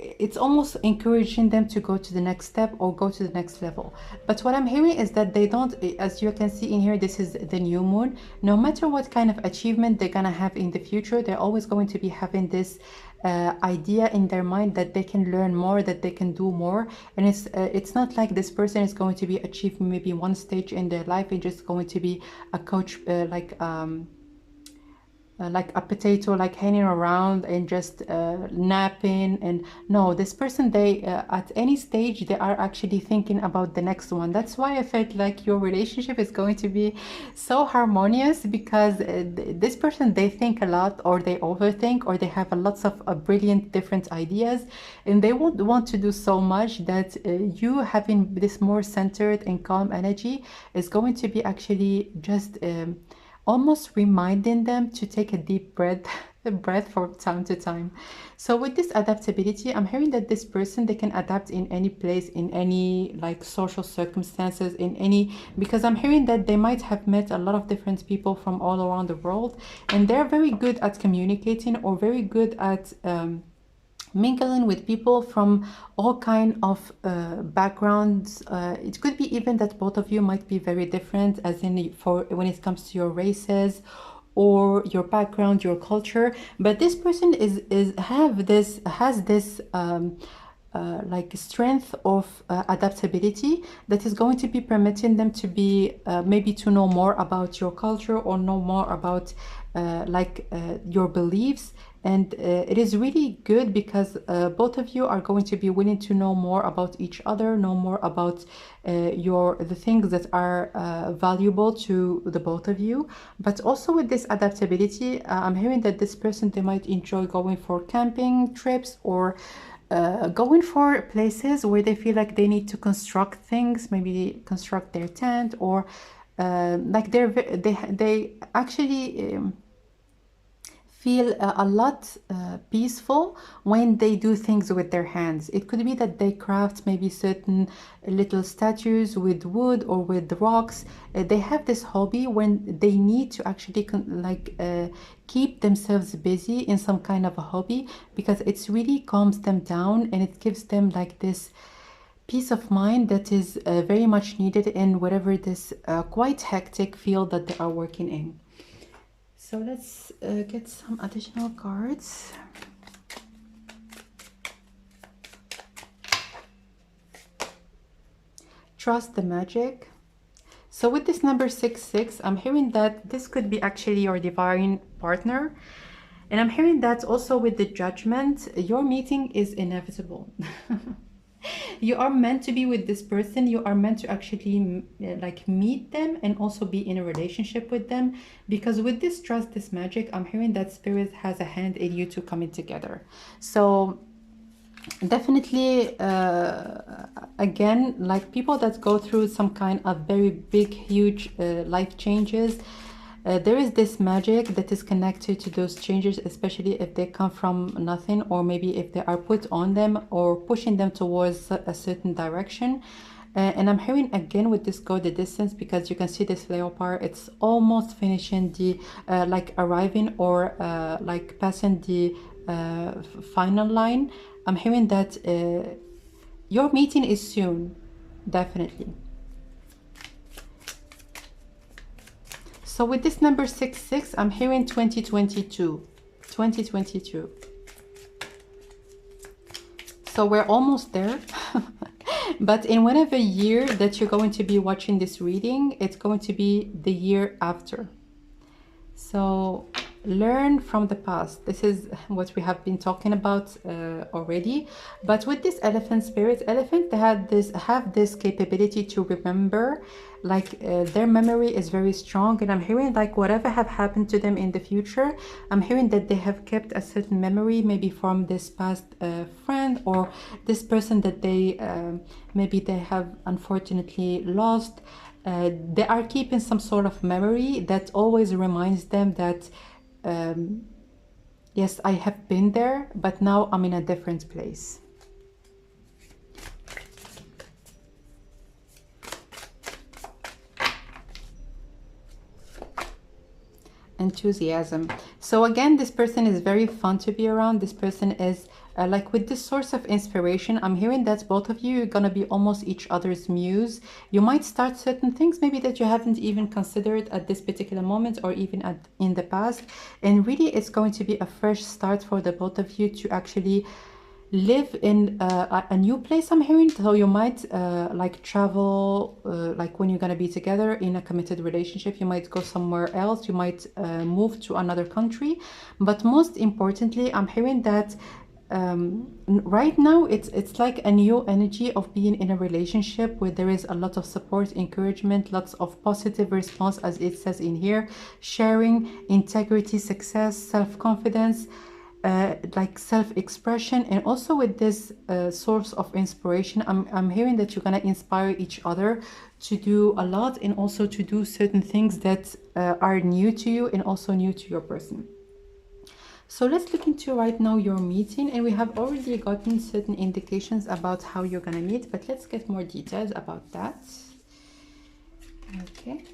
it's almost encouraging them to go to the next step or go to the next level. But what I'm hearing is that they don't, as you can see in here, this is the new moon. No matter what kind of achievement they're gonna have in the future, they're always going to be having this idea in their mind that they can learn more, that they can do more. And it's not like this person is going to be achieving maybe one stage in their life and just going to be a coach, like a potato, like hanging around and just napping. And no, this person, they at any stage they are actually thinking about the next one. That's why I felt like your relationship is going to be so harmonious, because this person, they think a lot, or they overthink, or they have a lots of brilliant different ideas, and they would want to do so much that you having this more centered and calm energy is going to be actually just almost reminding them to take a deep breath from time to time. So with this adaptability, I'm hearing that this person, they can adapt in any place, in any like social circumstances, in any, because I'm hearing that they might have met a lot of different people from all around the world, and they're very good at communicating, or very good at mingling with people from all kind of backgrounds. It could be even that both of you might be very different, as in for when it comes to your races or your background, your culture. But this person has this like strength of adaptability that is going to be permitting them to be maybe to know more about your culture, or know more about your beliefs. And it is really good, because both of you are going to be willing to know more about each other, know more about the things that are valuable to the both of you. But also with this adaptability, I'm hearing that this person, they might enjoy going for camping trips, or going for places where they feel like they need to construct things, maybe construct their tent, or like they actually feel a lot peaceful when they do things with their hands. It could be that they craft maybe certain little statues with wood or with rocks. They have this hobby when they need to actually keep themselves busy in some kind of a hobby, because it's really calms them down, and it gives them like this peace of mind that is very much needed in whatever this quite hectic field that they are working in. So let's get some additional cards. Trust the magic. So with this number 66, I'm hearing that this could be actually your divine partner. And I'm hearing that also with the judgment, your meeting is inevitable. You are meant to be with this person. You are meant to actually like meet them and also be in a relationship with them, because with this trust, this magic, I'm hearing that spirit has a hand in you two coming together. So definitely again, like people that go through some kind of very big, huge life changes, there is this magic that is connected to those changes, especially if they come from nothing, or maybe if they are put on them or pushing them towards a certain direction. And I'm hearing again with this go the distance, because you can see this leopard, it's almost finishing the like arriving, or like passing the final line. I'm hearing that your meeting is soon, definitely. So with this number 66, I'm hearing 2022. 2022. So we're almost there. But in whatever year that you're going to be watching this reading, it's going to be the year after. So learn from the past. This is what we have been talking about already. But with this elephant spirit, elephant, they have this capability to remember, like their memory is very strong. And I'm hearing like whatever have happened to them in the future, I'm hearing that they have kept a certain memory, maybe from this past friend or this person that they maybe they have unfortunately lost. They are keeping some sort of memory that always reminds them that yes, I have been there, but now I'm in a different place. Enthusiasm. So again, this person is very fun to be around. This person is like with this source of inspiration. I'm hearing that both of you are gonna be almost each other's muse. You might start certain things maybe that you haven't even considered at this particular moment or even in the past, and really it's going to be a fresh start for the both of you to actually live in a new place. I'm hearing, so you might like travel, like when you're gonna be together in a committed relationship, you might go somewhere else, you might move to another country. But most importantly, I'm hearing that right now it's like a new energy of being in a relationship where there is a lot of support, encouragement, lots of positive response, as it says in here, sharing, integrity, success, self-confidence, like self-expression. And also with this source of inspiration, I'm hearing that you're gonna inspire each other to do a lot, and also to do certain things that are new to you and also new to your person. So let's look into right now your meeting, and we have already gotten certain indications about how you're gonna meet, but let's get more details about that. Okay.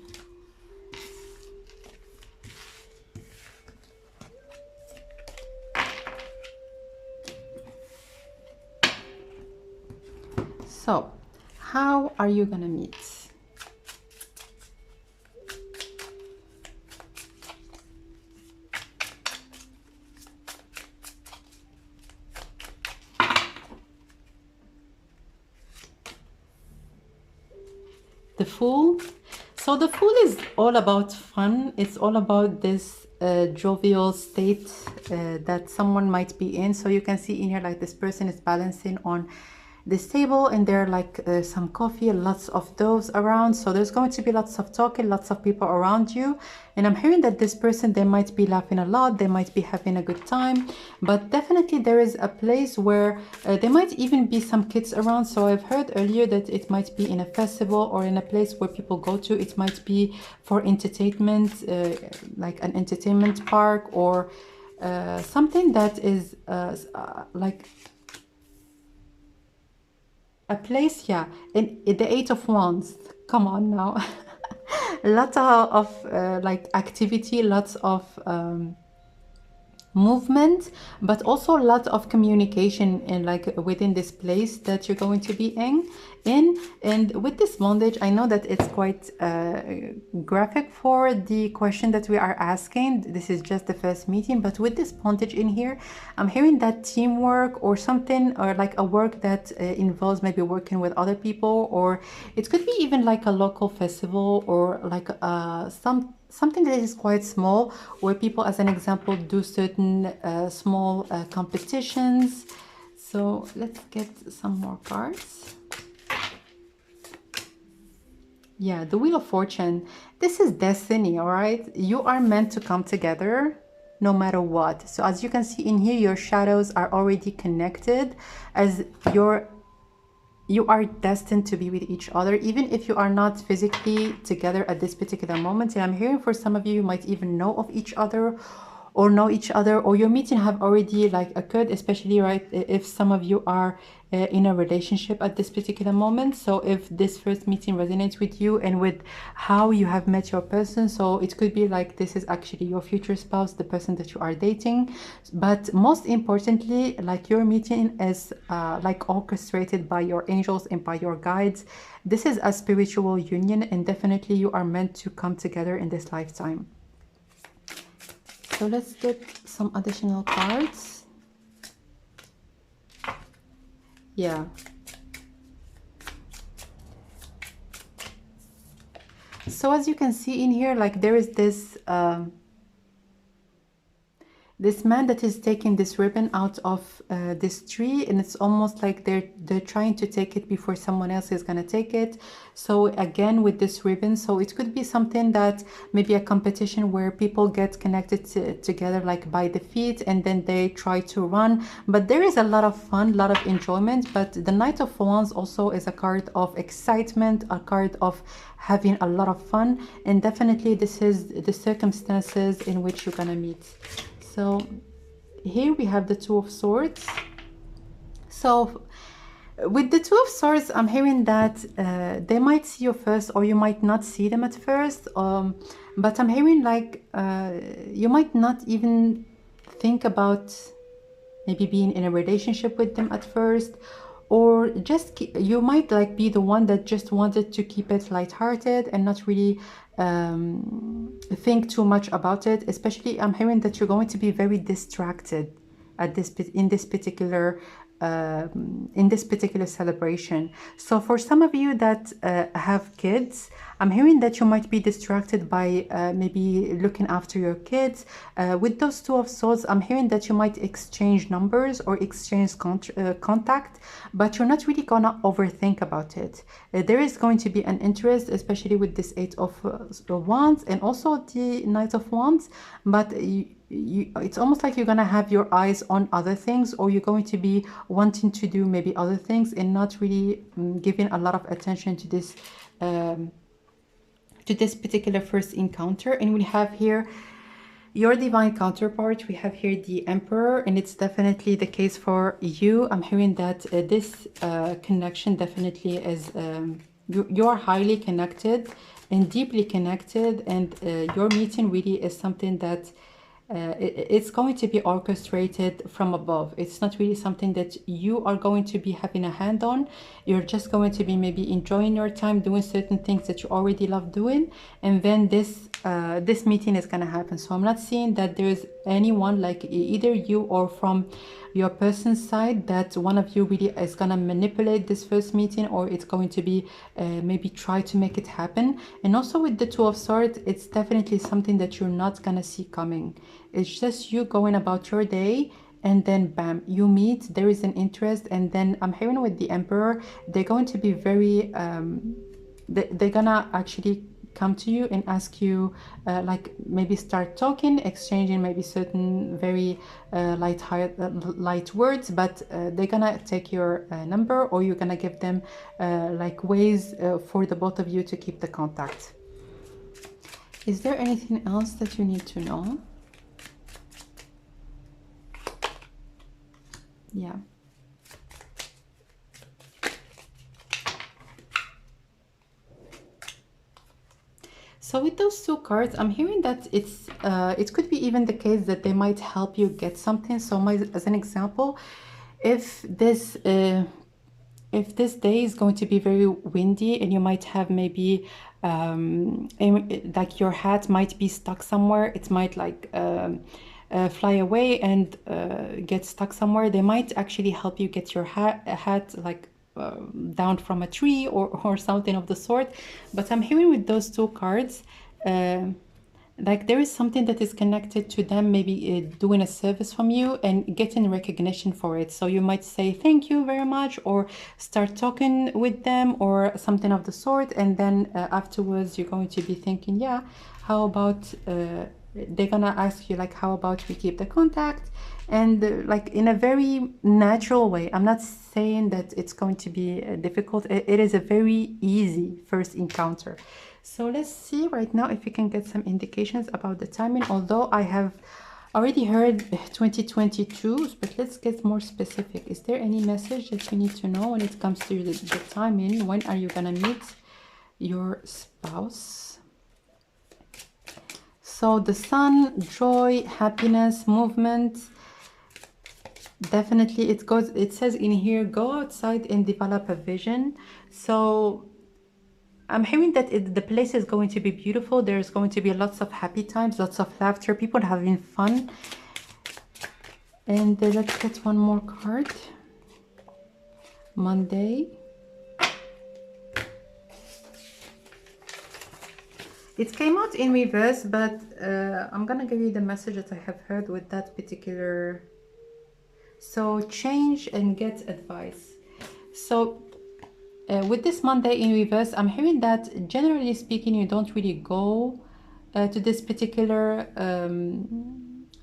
So how are you gonna meet? The Fool. So the Fool is all about fun. It's all about this jovial state that someone might be in. So you can see in here like this person is balancing on this table, and there are like some coffee, lots of those around. So there's going to be lots of talking, lots of people around you. And I'm hearing that this person, they might be laughing a lot, they might be having a good time, but definitely there is a place where there might even be some kids around. So I've heard earlier that it might be in a festival or in a place where people go to. It might be for entertainment, like an entertainment park, or something that is like a place, yeah, in the Eight of Wands. Come on now. Lots of like activity, lots of movement, but also a lot of communication in like within this place that you're going to be in. And with this bondage, I know that it's quite graphic for the question that we are asking. This is just the first meeting, but with this bondage in here, I'm hearing that teamwork or something, or like a work that involves maybe working with other people, or it could be even like a local festival, or like something that is quite small, where people, as an example, do certain small competitions. So let's get some more cards. Yeah, the Wheel of Fortune. This is destiny, all right? You are meant to come together no matter what. So as you can see in here, your shadows are already connected, as you are destined to be with each other, even if you are not physically together at this particular moment. And I'm hearing for some of you, you might even know of each other, or know each other, or your meeting have already like occurred, especially right if some of you are in a relationship at this particular moment. So if this first meeting resonates with you and with how you have met your person, so it could be like this is actually your future spouse, the person that you are dating. But most importantly, like your meeting is like orchestrated by your angels and by your guides. This is a spiritual union, and definitely you are meant to come together in this lifetime. So let's get some additional cards. Yeah. So as you can see in here, like there is this this man that is taking this ribbon out of this tree, and it's almost like they're trying to take it before someone else is gonna take it. So again with this ribbon, so it could be something that maybe a competition where people get connected together like by the feet, and then they try to run. But there is a lot of fun, a lot of enjoyment. But the Knight of Wands also is a card of excitement, a card of having a lot of fun, and definitely this is the circumstances in which you're gonna meet. So here we have the Two of Swords. So with the Two of Swords, I'm hearing that they might see you first, or you might not see them at first. But I'm hearing like you might not even think about maybe being in a relationship with them at first, or just you might like be the one that just wanted to keep it lighthearted and not really think too much about it. Especially I'm hearing that you're going to be very distracted at this in this particular celebration. So for some of you that have kids, I'm hearing that you might be distracted by maybe looking after your kids. With those Two of Swords, I'm hearing that you might exchange numbers or exchange contact, but you're not really gonna overthink about it. There is going to be an interest, especially with this Eight of Wands and also the Knight of Wands, but it's almost like you're gonna have your eyes on other things, or you're going to be wanting to do maybe other things and not really giving a lot of attention to this particular first encounter. And we have here your divine counterpart. We have here the Emperor, and it's definitely the case for you. I'm hearing that this connection definitely is you are highly connected and deeply connected, and your meeting really is something that it's going to be orchestrated from above. It's not really something that you are going to be having a hand on. You're just going to be maybe enjoying your time doing certain things that you already love doing, and then this meeting is going to happen. So I'm not seeing that there's anyone, like either you or from your person's side, that one of you really is going to manipulate this first meeting, or it's going to be maybe try to make it happen. And also with the Two of Swords, it's definitely something that you're not going to see coming. It's just you going about your day, and then bam, you meet, there is an interest. And then I'm hearing with the Emperor, they're going to be very they're gonna actually come to you and ask you like maybe start talking, exchanging maybe certain very light words, but they're gonna take your number, or you're gonna give them like ways for the both of you to keep the contact. Is there anything else that you need to know? Yeah. So with those two cards, I'm hearing that it's it could be even the case that they might help you get something. So as an example, if this day is going to be very windy, and you might have maybe like your hat might be stuck somewhere, it might like fly away and get stuck somewhere, they might actually help you get your hat like down from a tree or something of the sort. But I'm hearing with those two cards like there is something that is connected to them, maybe doing a service from you and getting recognition for it. So you might say thank you very much, or start talking with them or something of the sort, and then afterwards you're going to be thinking, yeah, how about they're gonna ask you like, how about we keep the contact, and like in a very natural way. I'm not saying that it's going to be difficult. It is a very easy first encounter. So let's see right now if we can get some indications about the timing. Although I have already heard 2022, but let's get more specific. Is there any message that you need to know when it comes to the timing? When are you gonna meet your spouse? So the sun, joy, happiness, movement. Definitely it says in here, go outside and develop a vision. So I'm hearing that the place is going to be beautiful. There's going to be lots of happy times, lots of laughter, people having fun. And let's get one more card. Monday. It came out in reverse, but I'm gonna give you the message that I have heard with that particular. So change and get advice. So with this Monday in reverse, I'm hearing that generally speaking, you don't really go to this particular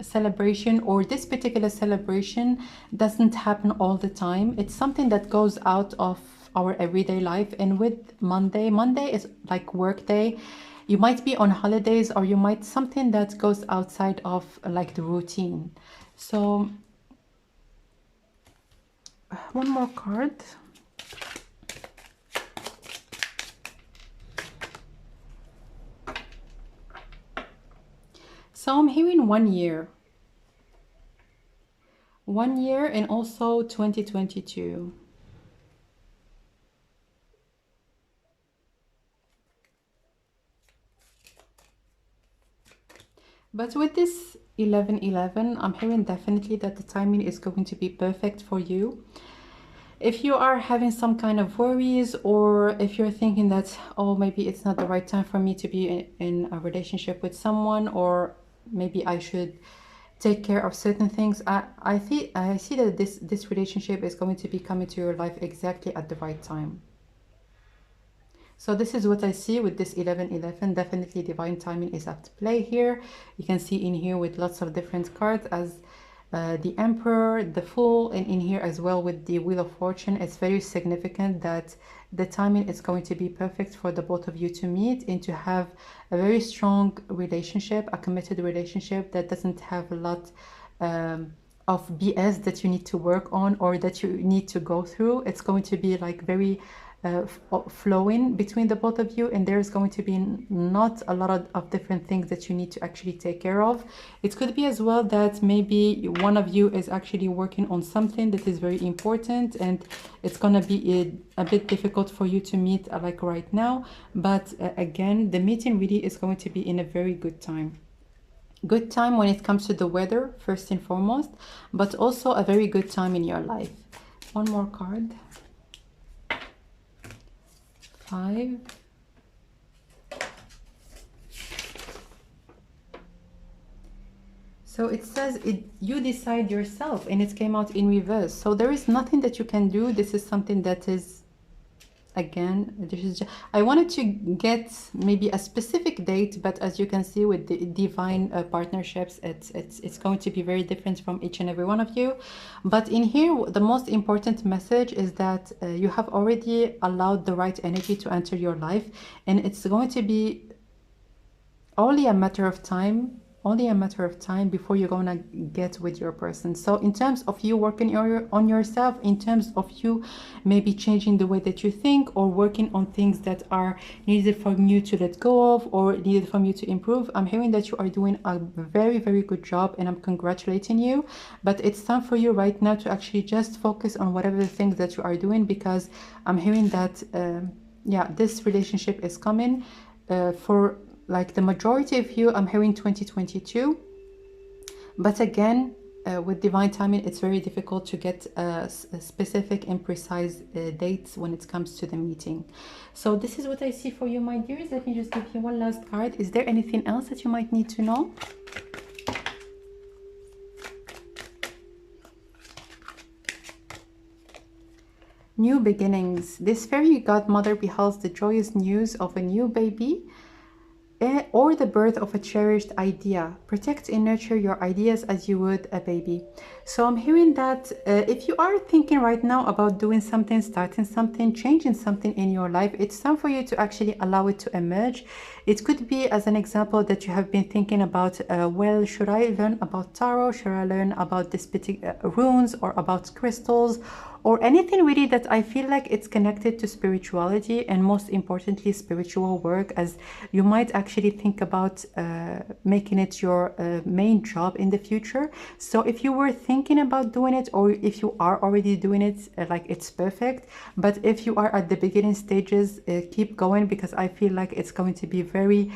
celebration, or this particular celebration doesn't happen all the time. It's something that goes out of our everyday life. And with Monday is like work day. You might be on holidays, or you might something that goes outside of like the routine. So one more card. So I'm hearing 1 year. 1 year, and also 2022. But with this 11-11, I'm hearing definitely that the timing is going to be perfect for you. If you are having some kind of worries, or if you're thinking that, oh, maybe it's not the right time for me to be in a relationship with someone, or maybe I should take care of certain things, I see that this relationship is going to be coming to your life exactly at the right time. So this is what I see with this 11-11. Definitely divine timing is at play here. You can see in here with lots of different cards as the Emperor, the Fool, and in here as well with the Wheel of Fortune. It's very significant that the timing is going to be perfect for the both of you to meet and to have a very strong relationship, a committed relationship that doesn't have a lot of BS that you need to work on or that you need to go through. It's going to be like very flowing between the both of you, and there's going to be not a lot of different things that you need to actually take care of. It could be as well that maybe one of you is actually working on something that is very important, and it's gonna be a bit difficult for you to meet like right now, but again, the meeting really is going to be in a very good time. Good time when it comes to the weather, first and foremost, but also a very good time in your life. One more card. 5. So it says you decide yourself, and it came out in reverse. So there is nothing that you can do. This is something that is, again, this is just, I wanted to get maybe a specific date, but as you can see with the divine partnerships, it's going to be very different from each and every one of you. But in here, the most important message is that you have already allowed the right energy to enter your life, and it's going to be only a matter of time before you're gonna get with your person. So in terms of you working on yourself, in terms of you maybe changing the way that you think, or working on things that are needed for you to let go of or needed from you to improve, I'm hearing that you are doing a very, very good job, and I'm congratulating you. But it's time for you right now to actually just focus on whatever the things that you are doing, because I'm hearing that yeah, this relationship is coming for like the majority of you. I'm hearing 2022, but again, with divine timing, it's very difficult to get specific and precise dates when it comes to the meeting. So this is what I see for you, my dears. Let me just give you one last card. Is there anything else that you might need to know? New beginnings. This fairy godmother beholds the joyous news of a new baby or the birth of a cherished idea. Protect and nurture your ideas as you would a baby. So I'm hearing that if you are thinking right now about doing something, starting something, changing something in your life, it's time for you to actually allow it to emerge. It could be, as an example, that you have been thinking about, well, should I learn about tarot? Should I learn about this particular runes, or about crystals, or anything really that I feel like it's connected to spirituality, and most importantly spiritual work, as you might actually think about making it your main job in the future. So if you were thinking about doing it, or if you are already doing it, like, it's perfect. But if you are at the beginning stages, keep going, because I feel like it's going to be very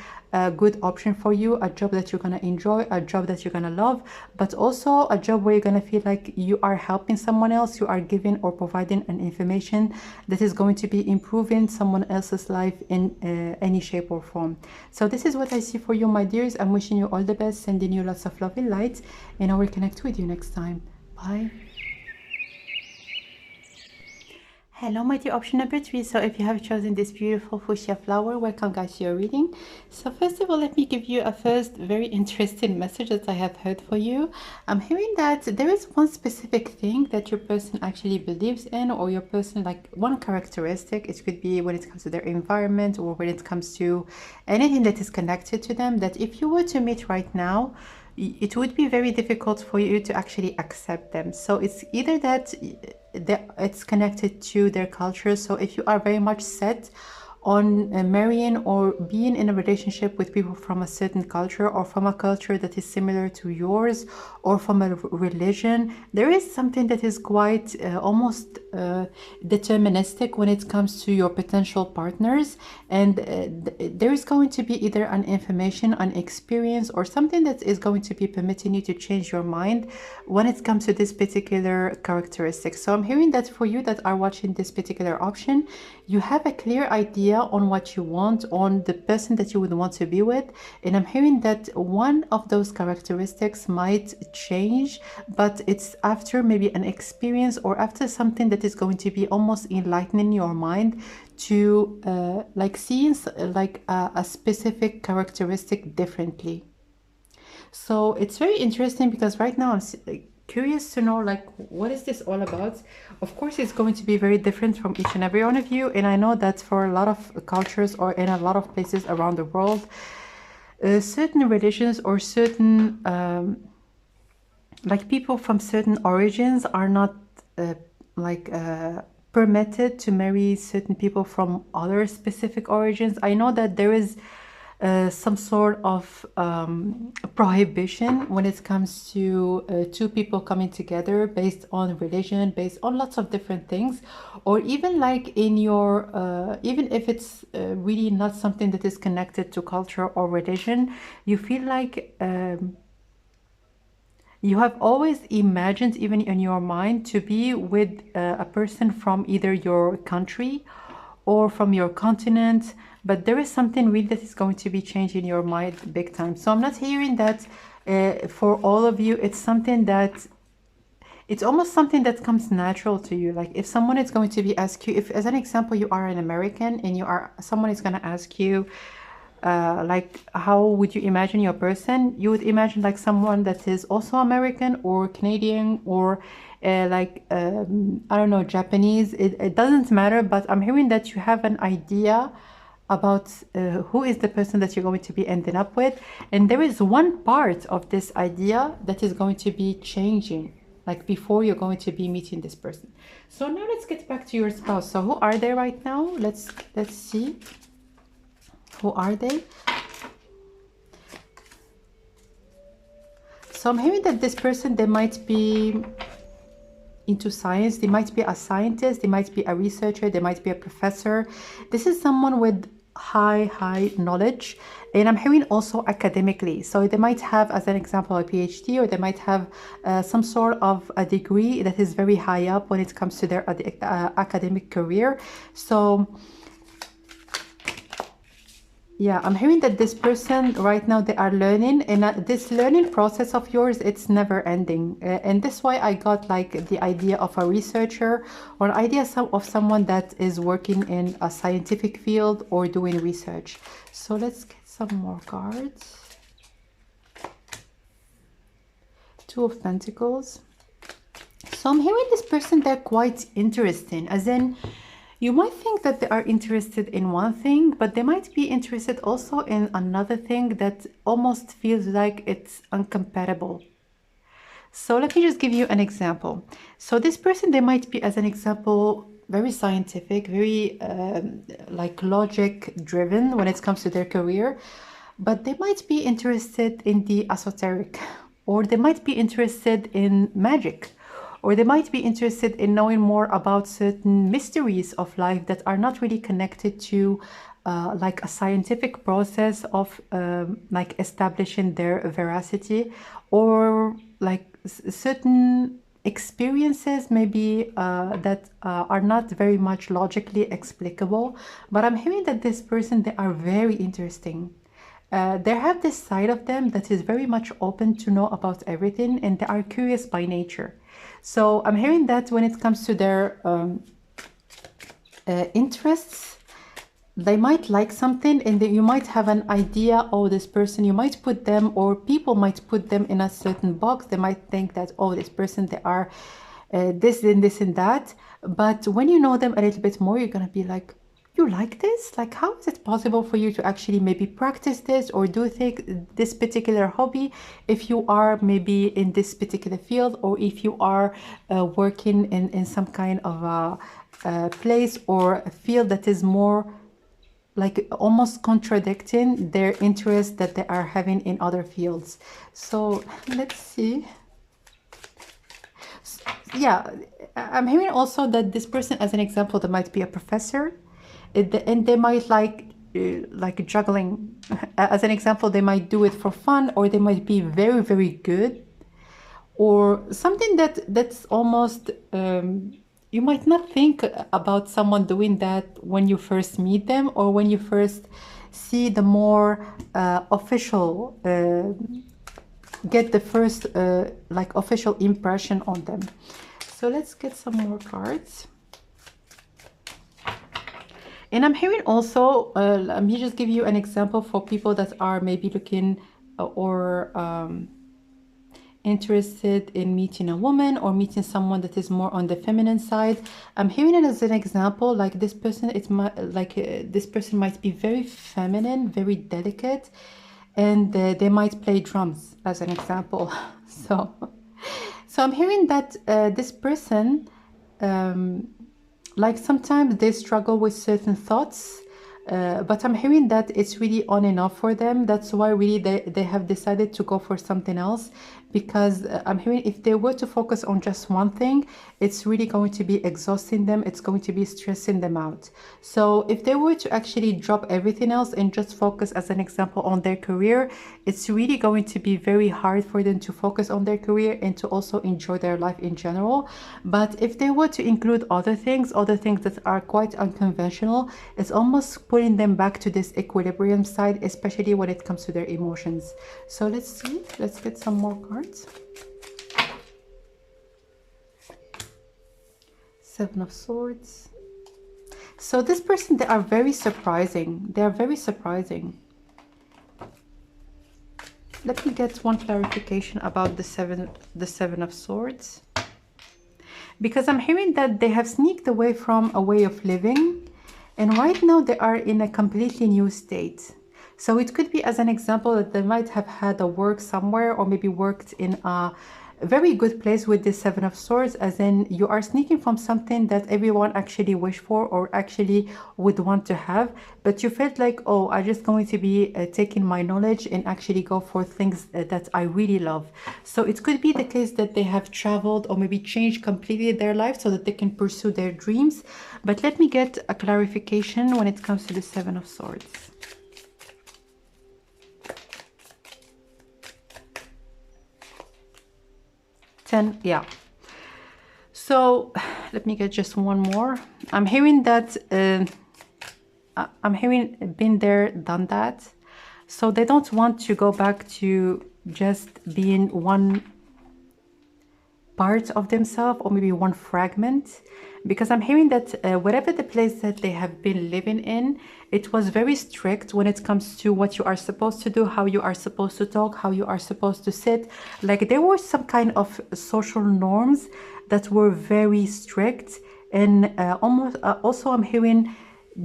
good option for you, a job that you're gonna enjoy, a job that you're gonna love, but also a job where you're gonna feel like you are helping someone else, you are giving or providing an information that is going to be improving someone else's life in any shape or form. So this is what I see for you, my dears. I'm wishing you all the best, sending you lots of love and light, and I will connect with you next time. Bye. Hello, my dear option number 3. So if you have chosen this beautiful fuchsia flower, welcome guys to your reading. So first of all, let me give you a first very interesting message that I have heard for you. I'm hearing that there is one specific thing that your person actually believes in, or your person, like one characteristic. It could be when it comes to their environment, or when it comes to anything that is connected to them, that if you were to meet right now, it would be very difficult for you to actually accept them. So it's either that it's connected to their culture. So if you are very much set on marrying or being in a relationship with people from a certain culture, or from a culture that is similar to yours, or from a religion, there is something that is quite almost deterministic when it comes to your potential partners. And there is going to be either an information, an experience, or something that is going to be permitting you to change your mind when it comes to this particular characteristic. So I'm hearing that for you that are watching this particular option, you have a clear idea on what you want, on the person that you would want to be with. And I'm hearing that one of those characteristics might change, but it's after maybe an experience, or after something that is going to be almost enlightening your mind to like seeing like a specific characteristic differently. So it's very interesting, because right now I'm curious to know, like, what is this all about? Of course, it's going to be very different from each and every one of you, and I know that for a lot of cultures, or in a lot of places around the world, certain religions, or certain like people from certain origins are not permitted to marry certain people from other specific origins. I know that there is some sort of prohibition when it comes to two people coming together based on religion, based on lots of different things, or even like in your even if it's really not something that is connected to culture or religion, you feel like you have always imagined, even in your mind, to be with a person from either your country or from your continent, but there is something real that is going to be changing your mind big time. So I'm not hearing that for all of you, it's something that, it's almost something that comes natural to you. Like if someone is going to be ask you, if as an example you are an American and you are, someone is going to ask you, like, how would you imagine your person? You would imagine like someone that is also American or Canadian, or I don't know, Japanese. It doesn't matter, but I'm hearing that you have an idea about who is the person that you're going to be ending up with, and there is one part of this idea that is going to be changing, like before you're going to be meeting this person. So now let's get back to your spouse. So who are they right now? Let's see. Who are they? So I'm hearing that this person, they might be into science, they might be a scientist, they might be a researcher, they might be a professor. This is someone with high knowledge, and I'm hearing also academically. So they might have, as an example, a PhD, or they might have some sort of a degree that is very high up when it comes to their academic career. So Yeah, I'm hearing that this person right now, they are learning, and this learning process of yours, it's never ending. And that's why I got like the idea of a researcher, or idea of someone that is working in a scientific field or doing research. So let's get some more cards. Two of Pentacles. So I'm hearing this person, they're quite interesting, as in you might think that they are interested in one thing, but they might be interested also in another thing that almost feels like it's incompatible. So let me just give you an example. So this person, they might be, as an example, very scientific, very like logic driven when it comes to their career, but they might be interested in the esoteric, or they might be interested in magic, or they might be interested in knowing more about certain mysteries of life that are not really connected to like a scientific process of like establishing their veracity, or like certain experiences maybe that are not very much logically explicable. But I'm hearing that this person, they are very interesting. They have this side of them that is very much open to know about everything, and they are curious by nature. So I'm hearing that when it comes to their interests, they might like something, and then you might have an idea, oh, this person, you might put them, or people might put them in a certain box. They might think that, oh, this person, they are this and this and that. But when you know them a little bit more, you're going to be like, you like this? Like, how is it possible for you to actually maybe practice this or do this particular hobby if you are maybe in this particular field, or if you are working in some kind of a place or a field that is more like almost contradicting their interest that they are having in other fields. So let's see. Yeah, I'm hearing also that this person, as an example, that might be a professor, and they might like juggling. As an example, they might do it for fun, or they might be very, very good, or something that's almost you might not think about someone doing that when you first meet them, or when you first see the more official get the first like official impression on them. So let's get some more cards. And I'm hearing also, let me just give you an example for people that are maybe looking or interested in meeting a woman, or meeting someone that is more on the feminine side. I'm hearing it as an example, like this person, it's like this person might be very feminine, very delicate, and they might play drums, as an example. So I'm hearing that this person, like sometimes they struggle with certain thoughts, but I'm hearing that it's really on and off for them. That's why really they have decided to go for something else, because I'm hearing if they were to focus on just one thing, it's really going to be exhausting them. It's going to be stressing them out. So if they were to actually drop everything else and just focus, as an example, on their career, it's really going to be very hard for them to focus on their career and to also enjoy their life in general. But if they were to include other things that are quite unconventional, it's almost putting them back to this equilibrium side, especially when it comes to their emotions. So let's see, let's get some more cards. Seven of Swords. So this person, they are very surprising. They are very surprising. Let me get one clarification about the Seven of Swords. Because I'm hearing that they have sneaked away from a way of living, and right now they are in a completely new state. So it could be, as an example, that they might have had a work somewhere, or maybe worked in a very good place with the Seven of Swords, as in you are sneaking from something that everyone actually wish for or actually would want to have, but you felt like, oh, I'm just going to be taking my knowledge and actually go for things that I really love. So it could be the case that they have traveled or maybe changed completely their life so that they can pursue their dreams. But let me get a clarification when it comes to the Seven of Swords. Yeah. So let me get just one more. I'm hearing that I'm hearing been there, done that. So they don't want to go back to just being one part of themselves, or maybe one fragment, because I'm hearing that whatever the place that they have been living in, it was very strict when it comes to what you are supposed to do, how you are supposed to talk, how you are supposed to sit. Like there were some kind of social norms that were very strict, and almost also I'm hearing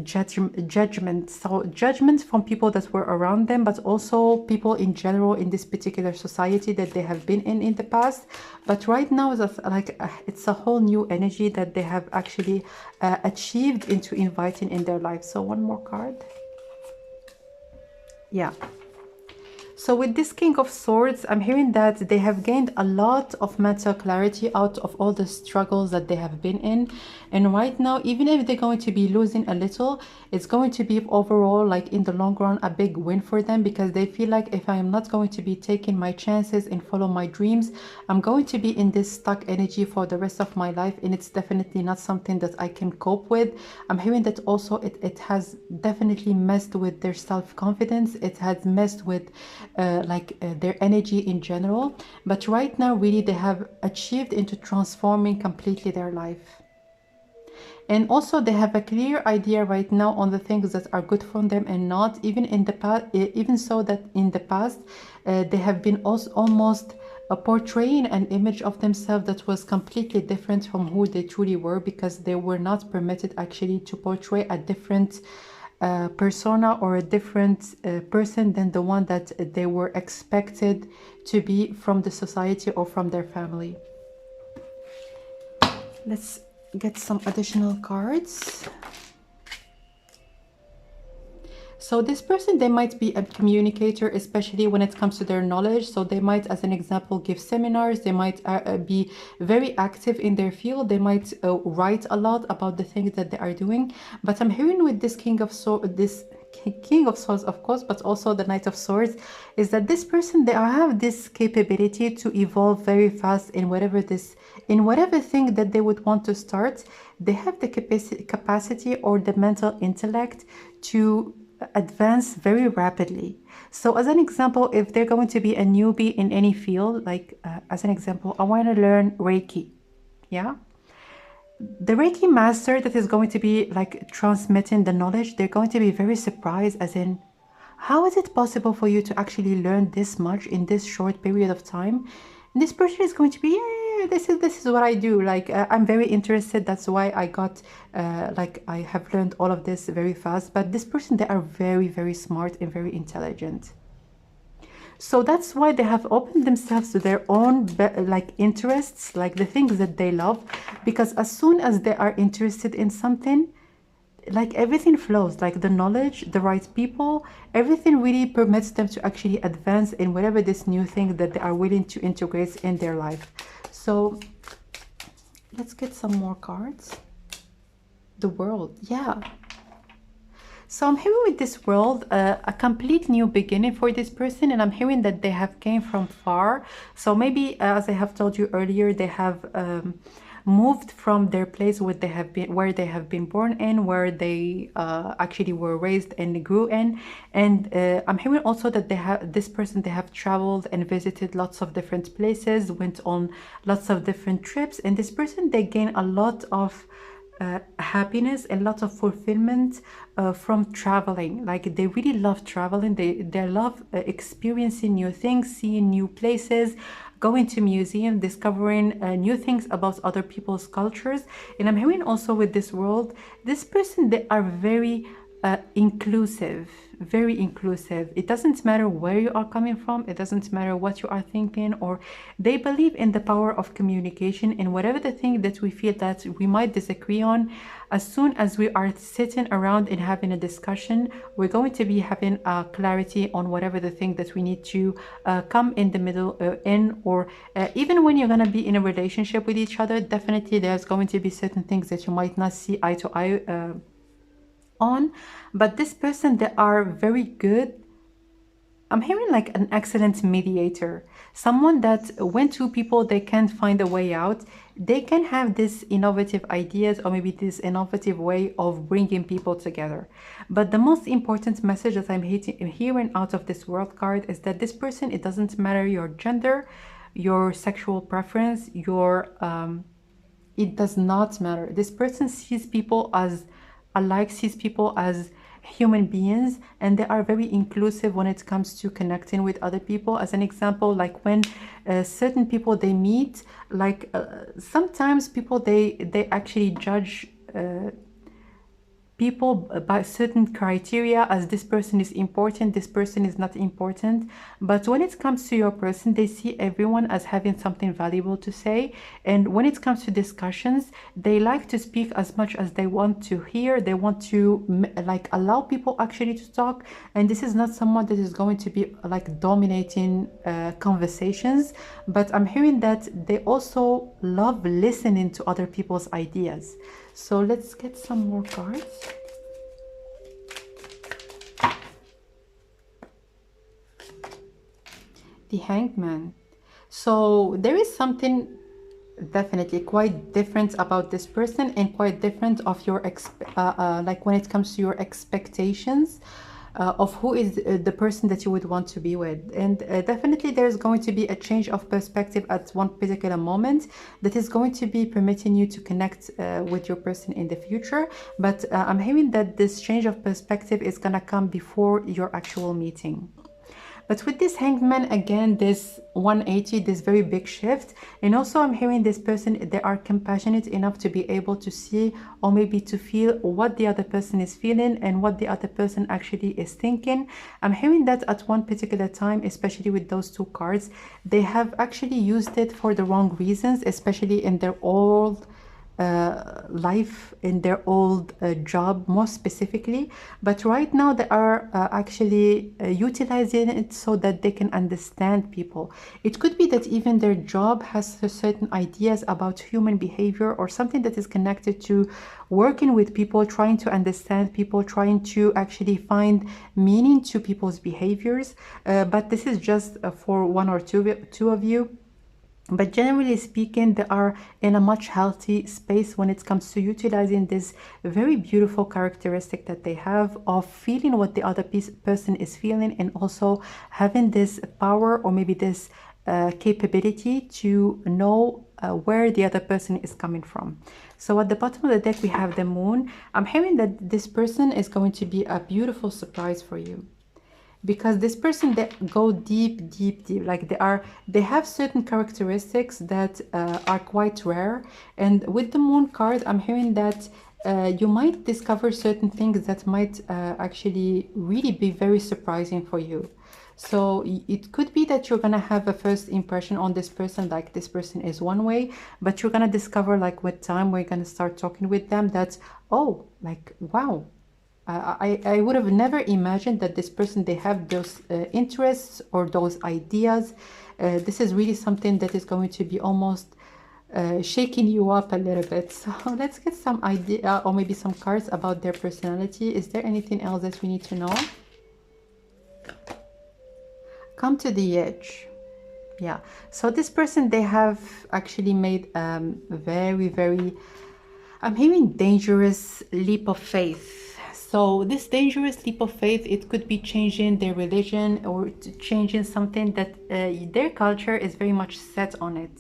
judgment. So judgment from people that were around them, but also people in general in this particular society that they have been in the past. But right now is like it's a whole new energy that they have actually achieved into inviting in their life. So one more card. Yeah. So with this King of Swords, I'm hearing that they have gained a lot of mental clarity out of all the struggles that they have been in. And right now, even if they're going to be losing a little, it's going to be overall, like in the long run, a big win for them, because they feel like if I am not going to be taking my chances and follow my dreams, I'm going to be in this stuck energy for the rest of my life. And it's definitely not something that I can cope with. I'm hearing that also it has definitely messed with their self-confidence. It has messed with their energy in general. But right now, really, they have achieved into transforming completely their life. And also they have a clear idea right now on the things that are good for them and not. Even in the past, even so that in the past they have been also almost portraying an image of themselves that was completely different from who they truly were, because they were not permitted actually to portray a different persona or a different person than the one that they were expected to be from the society or from their family. Let's get some additional cards. So this person, they might be a communicator, especially when it comes to their knowledge. So they might, as an example, give seminars. They might be very active in their field. They might write a lot about the things that they are doing. But I'm hearing with this King of Swords, of course, but also the Knight of Swords, is that this person, they have this capability to evolve very fast in whatever thing that they would want to start. They have the capacity or the mental intellect to advance very rapidly. So as an example, if they're going to be a newbie in any field, like as an example, I want to learn Reiki. Yeah. The Reiki master that is going to be like transmitting the knowledge, they're going to be very surprised, as in, how is it possible for you to actually learn this much in this short period of time? And this person is going to be, yeah, this is what I do. Like I'm very interested. That's why I got I have learned all of this very fast. But this person, they are very, very smart and very intelligent. So that's why they have opened themselves to their own interests, like the things that they love, because as soon as they are interested in something, like everything flows, like the knowledge, the right people, everything really permits them to actually advance in whatever this new thing that they are willing to integrate in their life. So let's get some more cards. The World, yeah. So I'm hearing with this World a complete new beginning for this person, and I'm hearing that they have came from far. So maybe, as I have told you earlier, they have moved from their place where they have been born in, where they actually were raised and grew in. And I'm hearing also that they have traveled and visited lots of different places, went on lots of different trips, and this person, they gain a lot of happiness and lots of fulfillment from traveling. Like they really love traveling. They love experiencing new things, seeing new places, going to museums, discovering new things about other people's cultures. And I'm hearing also with this World, this person, they are very inclusive, very inclusive. It doesn't matter where you are coming from, it doesn't matter what you are thinking, or they believe in the power of communication. And whatever the thing that we feel that we might disagree on, as soon as we are sitting around and having a discussion, we're going to be having clarity on whatever the thing that we need to come in the middle or even when you're going to be in a relationship with each other, definitely there's going to be certain things that you might not see eye to eye on. But this person, they are very good. I'm hearing like an excellent mediator, someone that when two people, they can't find a way out, they can have this innovative ideas or maybe this innovative way of bringing people together. But the most important message that I'm hearing out of this world card is that this person, it doesn't matter your gender, your sexual preference, your it does not matter. This person sees people as alike, sees people as human beings, and they are very inclusive when it comes to connecting with other people. As an example, like when certain people they meet, like sometimes people they actually judge people by certain criteria, as this person is important, this person is not important. But when it comes to your person, they see everyone as having something valuable to say. And when it comes to discussions, they like to speak as much as they want to hear. They want to like allow people actually to talk. And this is not someone that is going to be like dominating conversations, but I'm hearing that they also love listening to other people's ideas. So let's get some more cards. The Hanged Man. So there is something definitely quite different about this person, and quite different of your like when it comes to your expectations of who is the person that you would want to be with. And definitely there's going to be a change of perspective at one particular moment that is going to be permitting you to connect with your person in the future. But I'm hearing that this change of perspective is gonna come before your actual meeting. But with this Hanged Man, again, this 180, this very big shift. And also I'm hearing this person, they are compassionate enough to be able to see or maybe to feel what the other person is feeling and what the other person actually is thinking. I'm hearing that at one particular time, especially with those two cards, they have actually used it for the wrong reasons, especially in their old life, in their old job more specifically. But right now they are actually utilizing it so that they can understand people. It could be that even their job has certain ideas about human behavior, or something that is connected to working with people, trying to understand people, trying to actually find meaning to people's behaviors. But this is just for one or two of you. But generally speaking, they are in a much healthy space when it comes to utilizing this very beautiful characteristic that they have of feeling what the other person is feeling, and also having this power or maybe this capability to know where the other person is coming from. So at the bottom of the deck, we have the Moon. I'm hearing that this person is going to be a beautiful surprise for you, because this person, they go deep, deep, deep. Like they have certain characteristics that are quite rare. And with the Moon card, I'm hearing that you might discover certain things that might actually really be very surprising for you. So it could be that you're gonna have a first impression on this person, like this person is one way, but you're gonna discover, like with time, we're gonna start talking with them, that, oh, like, wow, I would have never imagined that this person, they have those interests or those ideas. This is really something that is going to be almost shaking you up a little bit. So let's get some idea or maybe some cards about their personality. Is there anything else that we need to know? Come to the edge. Yeah, so this person, they have actually made very, very, I'm hearing dangerous leap of faith. So this dangerous leap of faith, it could be changing their religion or changing something that their culture is very much set on it.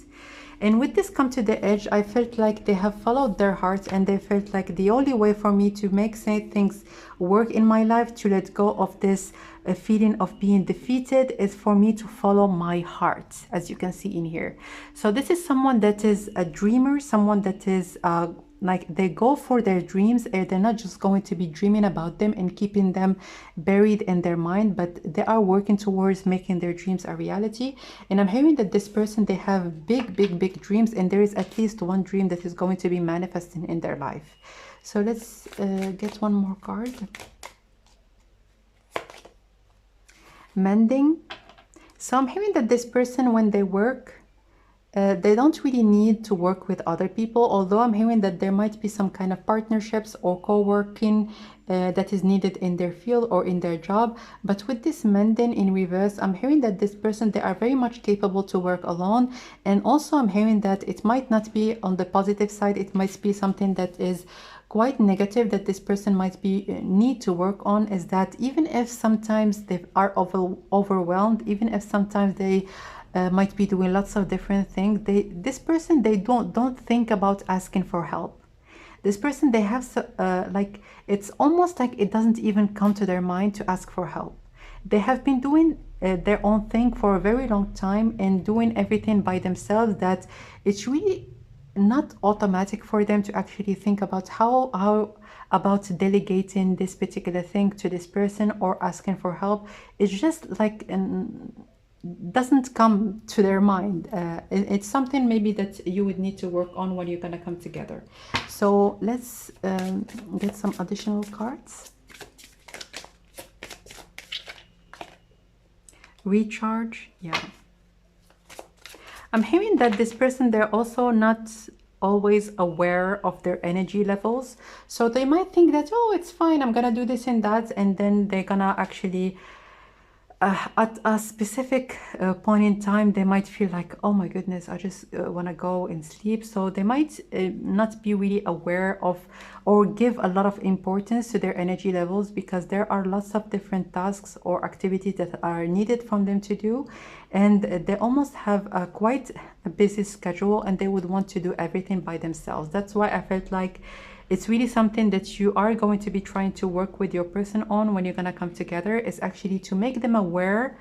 And with this come to the edge, I felt like they have followed their hearts, and they felt like the only way for me to make things work in my life, to let go of this feeling of being defeated, is for me to follow my heart, as you can see in here. So this is someone that is a dreamer, someone that is like they go for their dreams, and they're not just going to be dreaming about them and keeping them buried in their mind, but they are working towards making their dreams a reality. And I'm hearing that this person, they have big, big, big dreams, and there is at least one dream that is going to be manifesting in their life. So let's get one more card. Mending. So I'm hearing that this person, when they work, they don't really need to work with other people, although I'm hearing that there might be some kind of partnerships or co-working that is needed in their field or in their job. But with this Mending in reverse, I'm hearing that this person, they are very much capable to work alone. And also I'm hearing that it might not be on the positive side, it might be something that is quite negative that this person might be need to work on, is that even if sometimes they are overwhelmed, even if sometimes they might be doing lots of different things, this person, they don't think about asking for help. This person, they have like, it's almost like it doesn't even come to their mind to ask for help. They have been doing their own thing for a very long time and doing everything by themselves, that it's really not automatic for them to actually think about how about delegating this particular thing to this person or asking for help. It's just like doesn't come to their mind. It's something maybe that you would need to work on when you're gonna come together. So let's get some additional cards. Recharge. Yeah, I'm hearing that this person, they're also not always aware of their energy levels, so they might think that, oh, it's fine, I'm gonna do this and that, and then they're gonna actually at a specific point in time, they might feel like, oh my goodness, I just want to go and sleep. So they might not be really aware of or give a lot of importance to their energy levels, because there are lots of different tasks or activities that are needed from them to do. And they almost have a quite a busy schedule, and they would want to do everything by themselves. That's why I felt like it's really something that you are going to be trying to work with your person on when you're going to come together, is actually to make them aware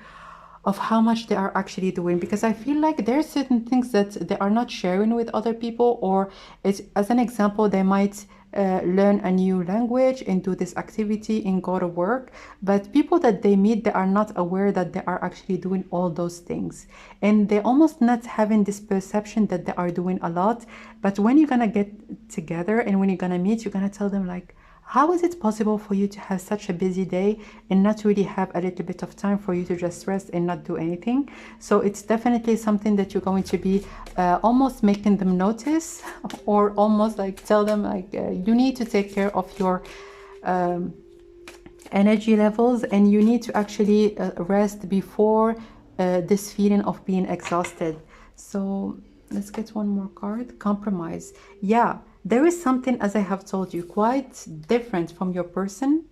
of how much they are actually doing. Because I feel like there are certain things that they are not sharing with other people, or it's, as an example, they might learn a new language and do this activity and go to work, but people that they meet, they are not aware that they are actually doing all those things, and they're almost not having this perception that they are doing a lot. But when you're gonna get together and when you're gonna meet, you're gonna tell them like, how is it possible for you to have such a busy day and not really have a little bit of time for you to just rest and not do anything? So it's definitely something that you're going to be almost making them notice, or almost like tell them like, you need to take care of your energy levels, and you need to actually rest before this feeling of being exhausted. So let's get one more card. Compromise. Yeah, there is something, as I have told you, quite different from your person,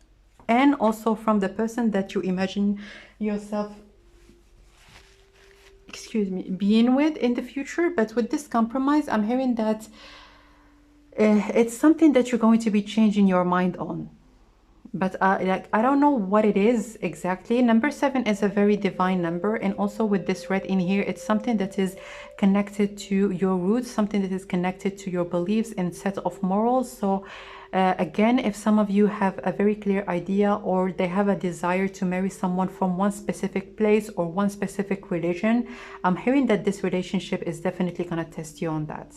and also from the person that you imagine yourself, excuse me, being with in the future. But with this compromise, I'm hearing that it's something that you're going to be changing your mind on. But like, I don't know what it is exactly. Number 7 is a very divine number, and also with this red in here, it's something that is connected to your roots, something that is connected to your beliefs and set of morals. So again, if some of you have a very clear idea, or they have a desire to marry someone from one specific place or one specific religion, I'm hearing that this relationship is definitely going to test you on that.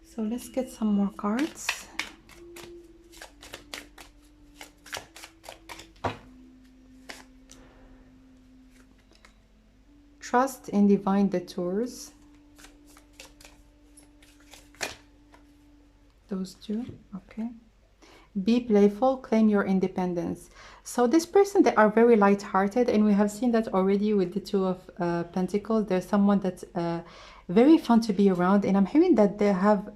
So let's get some more cards. Trust in divine detours. Those two, okay. Be playful, claim your independence. So this person, they are very light-hearted, and we have seen that already with the Two of Pentacles. There's someone that's very fun to be around, and I'm hearing that they have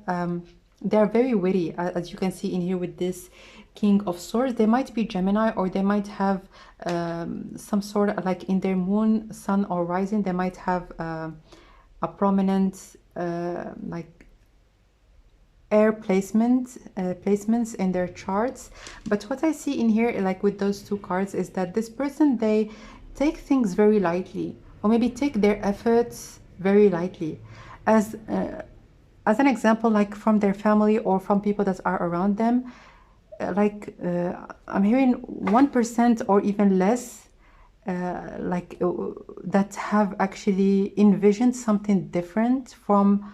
they are very witty, as you can see in here with this King of Swords. They might be Gemini, or they might have some sort of, like in their moon, sun, or rising, they might have a prominent like air placements in their charts. But what I see in here, like with those two cards, is that this person, they take things very lightly, or maybe take their efforts very lightly. As an example, like from their family or from people that are around them, I'm hearing 1% or even less, that have actually envisioned something different from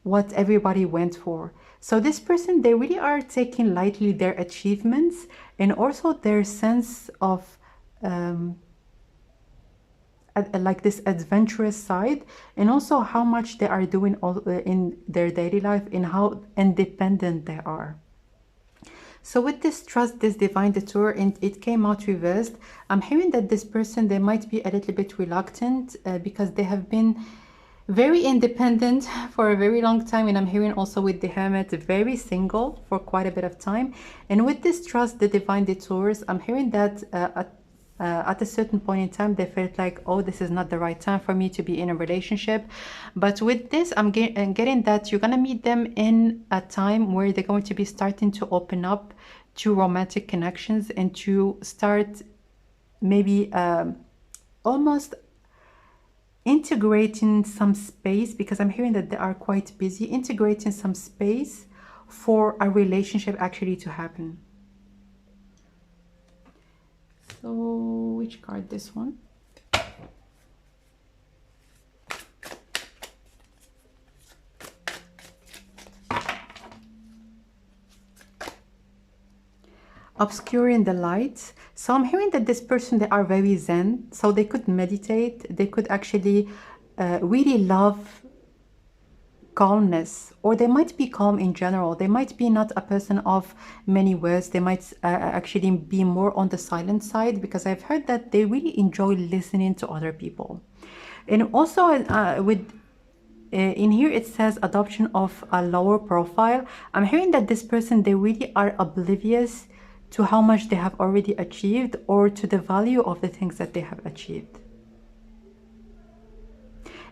what everybody went for. So this person, they really are taking lightly their achievements, and also their sense of like this adventurous side, and also how much they are doing in their daily life and how independent they are. So with this trust, this divine detour, and it came out reversed, I'm hearing that this person, they might be a little bit reluctant because they have been very independent for a very long time. And I'm hearing also with the Hermit, very single for quite a bit of time. And with this trust, the divine detours, I'm hearing that at a certain point in time, they felt like, oh, this is not the right time for me to be in a relationship. But with this, I'm getting that you're going to meet them in a time where they're going to be starting to open up to romantic connections and to start maybe almost integrating some space, because I'm hearing that they are quite busy, integrating some space for a relationship actually to happen. So which card? This one. Obscuring the light. So I'm hearing that this person, they are very zen, so they could meditate, they could actually really love calmness, or they might be calm in general. They might be not a person of many words. They might actually be more on the silent side, because I've heard that they really enjoy listening to other people. And also in here it says adoption of a lower profile. I'm hearing that this person, they really are oblivious to how much they have already achieved, or to the value of the things that they have achieved.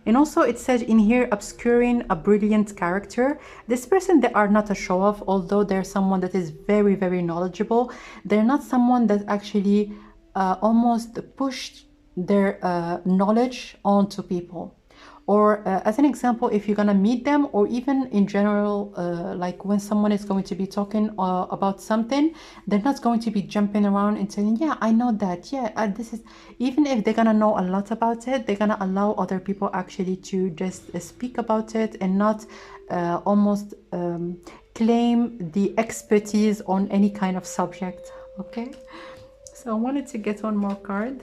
And also it says in here, obscuring a brilliant character. This person, they are not a show-off, although they're someone that is very, very knowledgeable. They're not someone that actually almost pushed their knowledge onto people. Or as an example, if you're gonna meet them, or even in general, like when someone is going to be talking about something, they're not going to be jumping around and saying, yeah, I know that, yeah, this is, even if they're gonna know a lot about it, they're gonna allow other people actually to just speak about it, and not almost claim the expertise on any kind of subject. Okay, so I wanted to get one more card.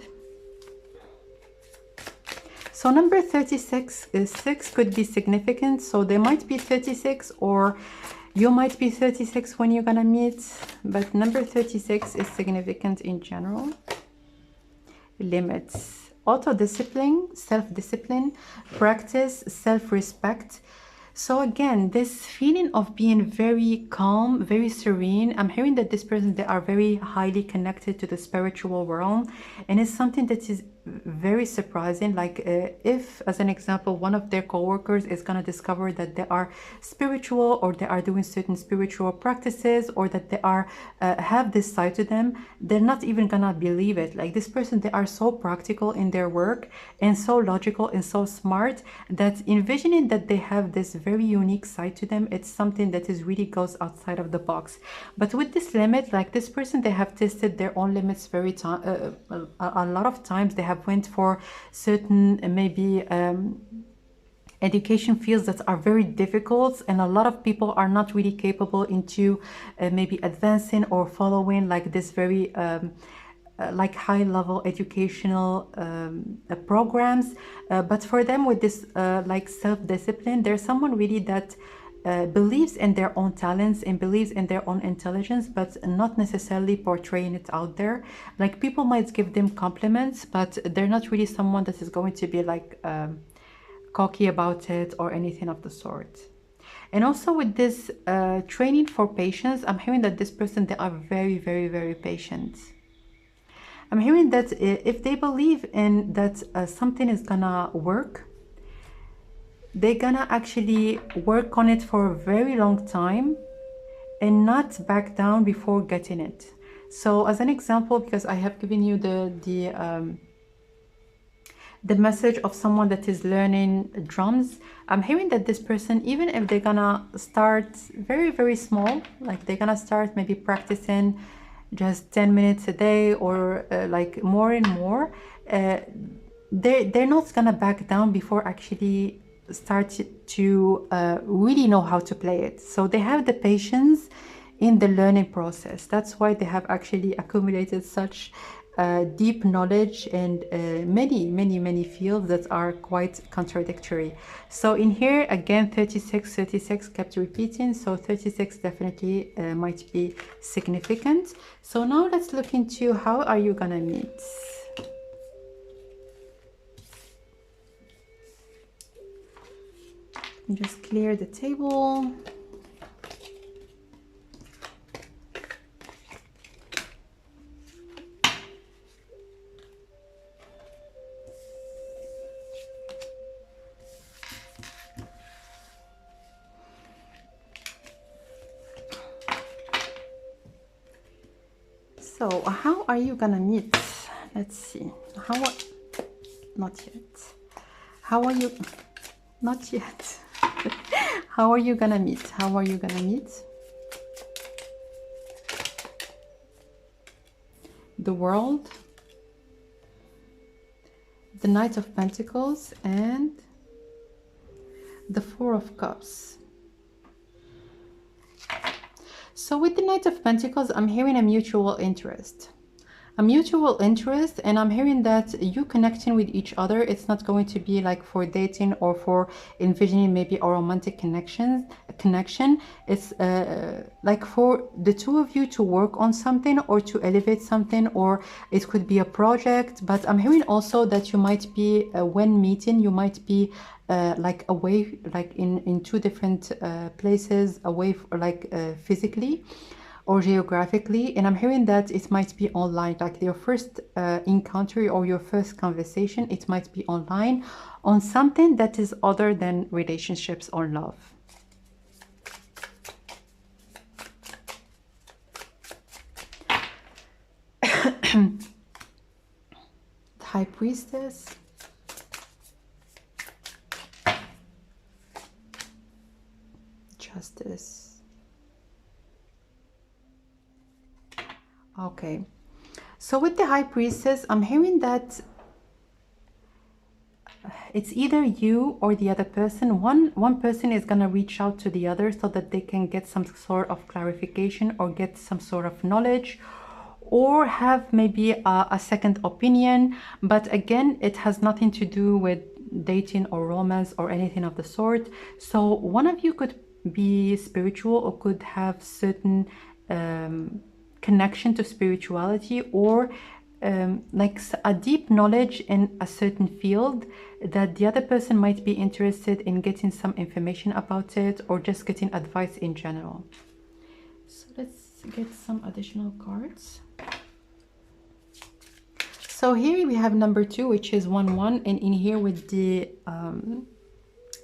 So number 36 is 6 could be significant. So they might be 36, or you might be 36 when you're gonna meet, but number 36 is significant in general. Limits, auto-discipline, self-discipline, practice, self-respect. So again, this feeling of being very calm, very serene. I'm hearing that this person, they are very highly connected to the spiritual realm, and it's something that is very surprising. Like if, as an example, one of their co-workers is going to discover that they are spiritual, or they are doing certain spiritual practices, or that they are have this side to them, they're not even gonna believe it. Like this person, they are so practical in their work, and so logical and so smart, that envisioning that they have this very unique side to them, it's something that is really goes outside of the box. But with this limit, like this person, they have tested their own limits very a lot of times. They have went for certain maybe education fields that are very difficult, and a lot of people are not really capable into maybe advancing or following like this very like high level educational programs, but for them, with this like self-discipline, there's someone really that believes in their own talents and believes in their own intelligence, but not necessarily portraying it out there. Like people might give them compliments, but they're not really someone that is going to be like cocky about it or anything of the sort. And also with this training for patience, I'm hearing that this person, they are very, very, very patient. I'm hearing that if they believe in that something is gonna work, they're gonna actually work on it for a very long time and not back down before getting it. So as an example, because I have given you the message of someone that is learning drums, I'm hearing that this person, even if they're gonna start very, very small, like they're gonna start maybe practicing just 10 minutes a day, or like more and more, they're not gonna back down before actually start to really know how to play it. So they have the patience in the learning process. That's why they have actually accumulated such deep knowledge and many fields that are quite contradictory. So in here again 36 kept repeating, so 36 definitely might be significant. So now let's look into how are you gonna meet. Just clear the table. So how are you gonna meet? Let's see. Not yet. How are you? Not yet. How are you gonna meet? How are you gonna meet? The World, the Knight of Pentacles, and the Four of Cups. So with the Knight of Pentacles, I'm hearing a mutual interest. A mutual interest, and I'm hearing that you connecting with each other. It's not going to be like for dating or for envisioning maybe a romantic connection. It's like for the two of you to work on something or to elevate something, or it could be a project. But I'm hearing also that you might be when meeting, you might be like away, like in two different places, away like physically or geographically, and I'm hearing that it might be online, like your first encounter or your first conversation, it might be online on something that is other than relationships or love. The High Priestess, Justice. Okay, so with the High Priestess, I'm hearing that it's either you or the other person. One person is gonna reach out to the other so that they can get some sort of clarification or get some sort of knowledge, or have maybe a second opinion. But again, it has nothing to do with dating or romance or anything of the sort. So one of you could be spiritual or could have certain connection to spirituality, or like a deep knowledge in a certain field that the other person might be interested in getting some information about it, or just getting advice in general. So let's get some additional cards. So here we have number 2, which is 1-1, and in here with the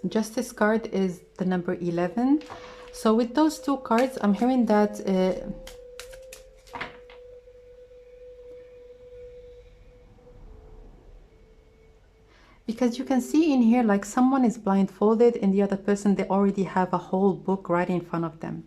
Justice card is the number 11. So with those two cards, I'm hearing that because you can see in here like someone is blindfolded and the other person, they already have a whole book right in front of them.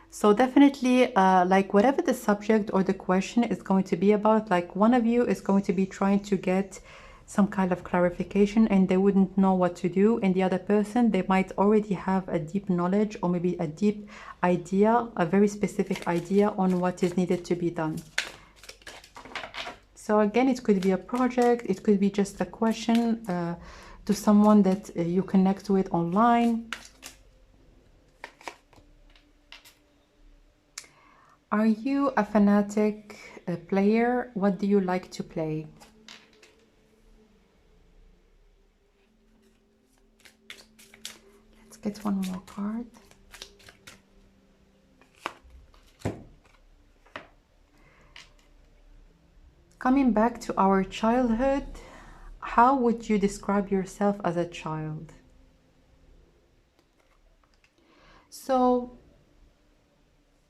So definitely like whatever the subject or the question is going to be about, like one of you is going to be trying to get some kind of clarification and they wouldn't know what to do, and the other person, they might already have a deep knowledge or maybe a deep idea, a very specific idea on what is needed to be done. So again, it could be a project, it could be just a question to someone that you connect with online. Are you a fanatic player? What do you like to play? Let's get one more card. Coming back to our childhood, how would you describe yourself as a child? So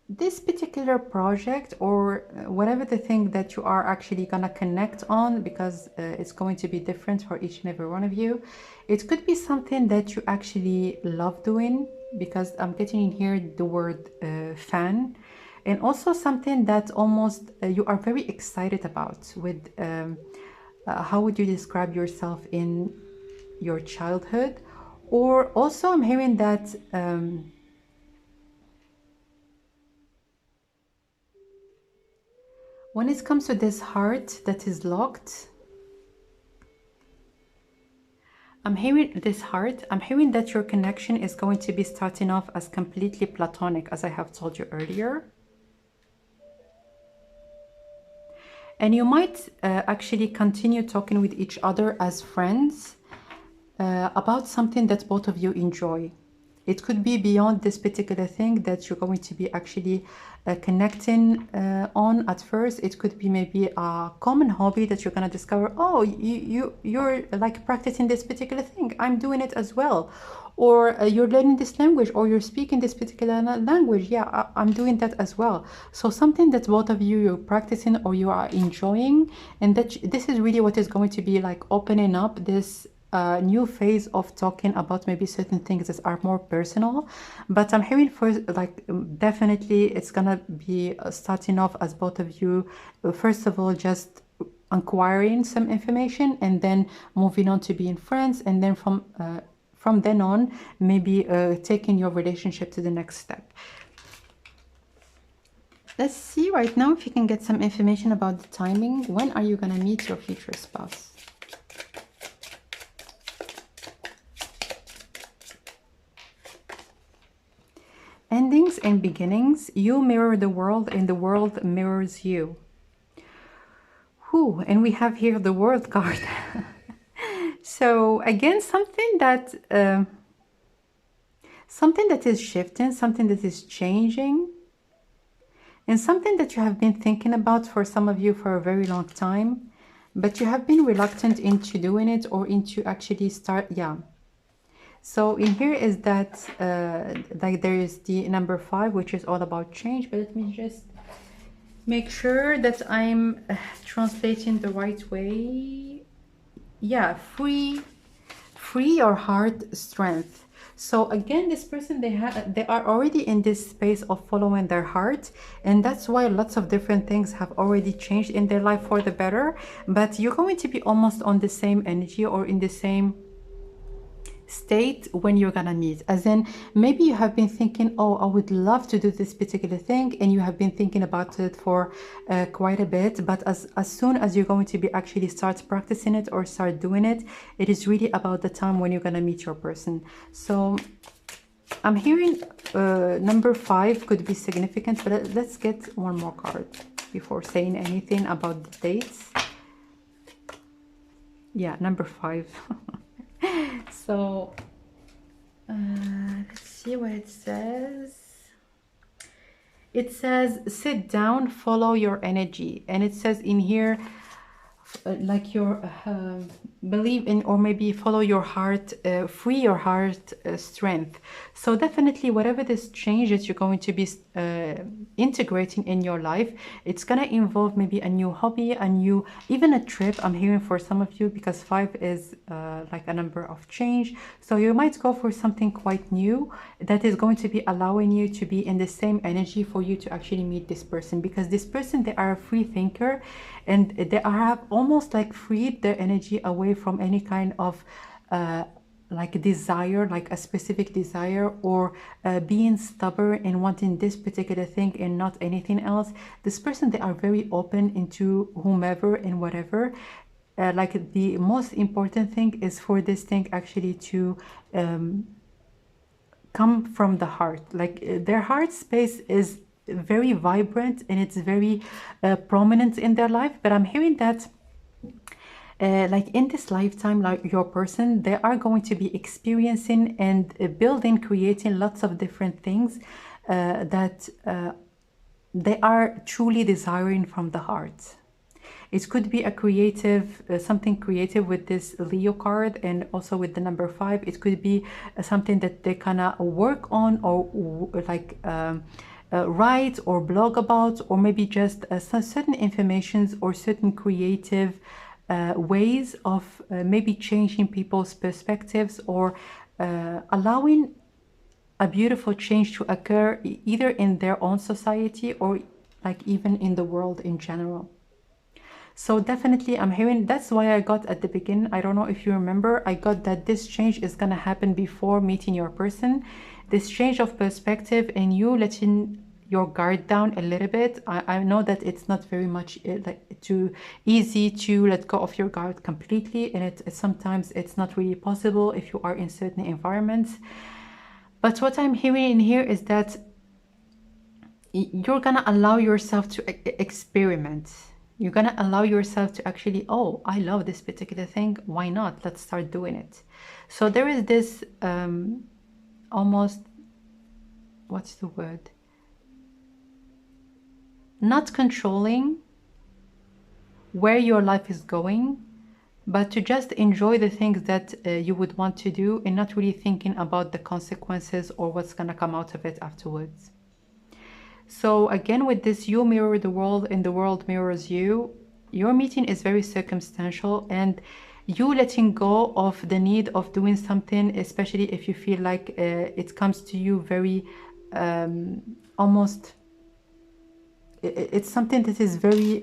this particular project, or whatever the thing that you are actually gonna connect on, because it's going to be different for each and every one of you, it could be something that you actually love doing, because I'm getting in here the word fan, and also something that almost you are very excited about. With how would you describe yourself in your childhood? Or also I'm hearing that When it comes to this heart that is locked, I'm hearing this heart, I'm hearing that your connection is going to be starting off as completely platonic, as I have told you earlier. And you might actually continue talking with each other as friends about something that both of you enjoy. It could be beyond this particular thing that you're going to be actually connecting on at first. It could be maybe a common hobby that you're going to discover. Oh, you're like practicing this particular thing. I'm doing it as well. Or you're learning this language, or you're speaking this particular language. Yeah, I'm doing that as well. So something that both of you you're practicing or you are enjoying, and that this is really what is going to be like opening up this new phase of talking about maybe certain things that are more personal. But I'm hearing first, like definitely it's gonna be starting off as both of you first of all just acquiring some information, and then moving on to being friends, and then from then on maybe taking your relationship to the next step. Let's see right now if you can get some information about the timing. When are you gonna meet your future spouse? Endings and beginnings. You mirror the world and the world mirrors you. Whew, and we have here the World card. So again, something that is shifting, something that is changing, and something that you have been thinking about for some of you for a very long time, but you have been reluctant into doing it or into actually start. Yeah. So in here is that like there is the number 5, which is all about change. But let me just make sure that I'm translating the right way. Yeah, free your heart strength. So again, this person, they are already in this space of following their heart, and that's why lots of different things have already changed in their life for the better. But you're going to be almost on the same energy or in the same state when you're gonna meet. As in, maybe you have been thinking, oh, I would love to do this particular thing, and you have been thinking about it for quite a bit. But as soon as you're going to be actually start practicing it or start doing it, it is really about the time when you're gonna meet your person. So I'm hearing number 5 could be significant, but let's get one more card before saying anything about the dates. Yeah, number 5. So let's see what it says. It says sit down, follow your energy, and it says in here like your believe in, or maybe follow your heart, free your heart strength. So definitely whatever this change that you're going to be integrating in your life, it's gonna involve maybe a new hobby, a new, even a trip. I'm hearing for some of you, because 5 is like a number of change. So you might go for something quite new that is going to be allowing you to be in the same energy for you to actually meet this person, because this person, they are a free thinker, and they have almost like freed their energy away from any kind of like desire, like a specific desire, or being stubborn and wanting this particular thing and not anything else. This person, they are very open into whomever and whatever. Like the most important thing is for this thing actually to come from the heart. Like their heart space is very vibrant and it's very prominent in their life. But I'm hearing that like in this lifetime, like your person, they are going to be experiencing and building, creating lots of different things that they are truly desiring from the heart. It could be a creative, something creative with this Leo card, and also with the number 5. It could be something that they kind of work on, or like write or blog about, or maybe just certain informations or certain creative ways of maybe changing people's perspectives, or allowing a beautiful change to occur either in their own society or like even in the world in general. So definitely I'm hearing, that's why I got at the beginning, I don't know if you remember, I got that this change is gonna happen before meeting your person. This change of perspective and you letting your guard down a little bit. I know that it's not very much like too easy to let go of your guard completely, and sometimes it's not really possible if you are in certain environments. But what I'm hearing in here is that you're gonna allow yourself to experiment. You're gonna allow yourself to actually, oh, I love this particular thing, why not? Let's start doing it. So there is this almost, what's the word? Not controlling where your life is going, but to just enjoy the things that you would want to do, and not really thinking about the consequences or what's gonna come out of it afterwards. So again, with this, you mirror the world and the world mirrors you. Your meeting is very circumstantial, and you letting go of the need of doing something, especially if you feel like it comes to you very almost, it's something that is very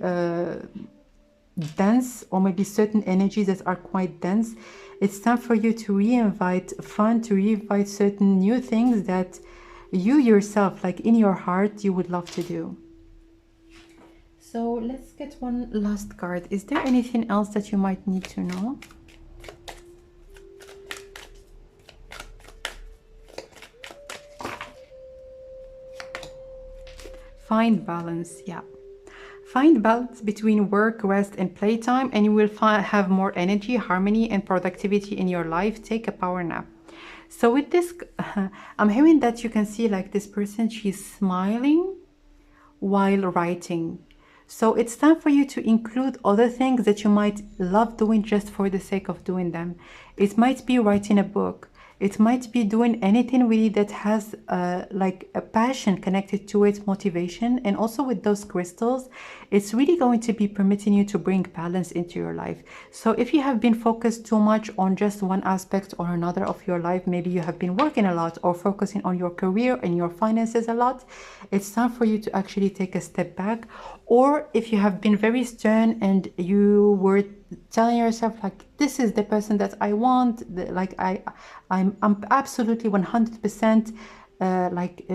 dense, or maybe certain energies that are quite dense. It's time for you to reinvite fun, to reinvite certain new things that you yourself, like in your heart, you would love to do. So let's get one last card. Is there anything else that you might need to know? Find balance. Yeah. Find balance between work, rest, and playtime, and you will have more energy, harmony, and productivity in your life. Take a power nap. So with this, I'm hearing that you can see like this person, she's smiling while writing. So it's time for you to include other things that you might love doing just for the sake of doing them. It might be writing a book. It might be doing anything really that has like a passion connected to it, motivation. And also with those crystals, it's really going to be permitting you to bring balance into your life. So if you have been focused too much on just one aspect or another of your life, maybe you have been working a lot or focusing on your career and your finances a lot, it's time for you to actually take a step back. Or if you have been very stern and you were telling yourself like, this is the person that I want, like I'm absolutely 100%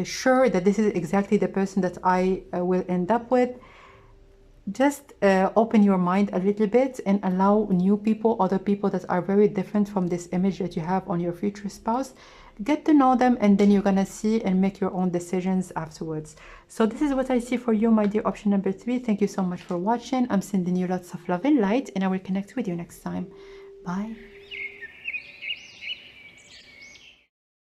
sure that this is exactly the person that I will end up with. Just open your mind a little bit and allow new people, other people that are very different from this image that you have on your future spouse. Get to know them, and then you're gonna see and make your own decisions afterwards. So this is what I see for you, my dear option number 3. Thank you so much for watching. I'm sending you lots of love and light, and I will connect with you next time. Bye.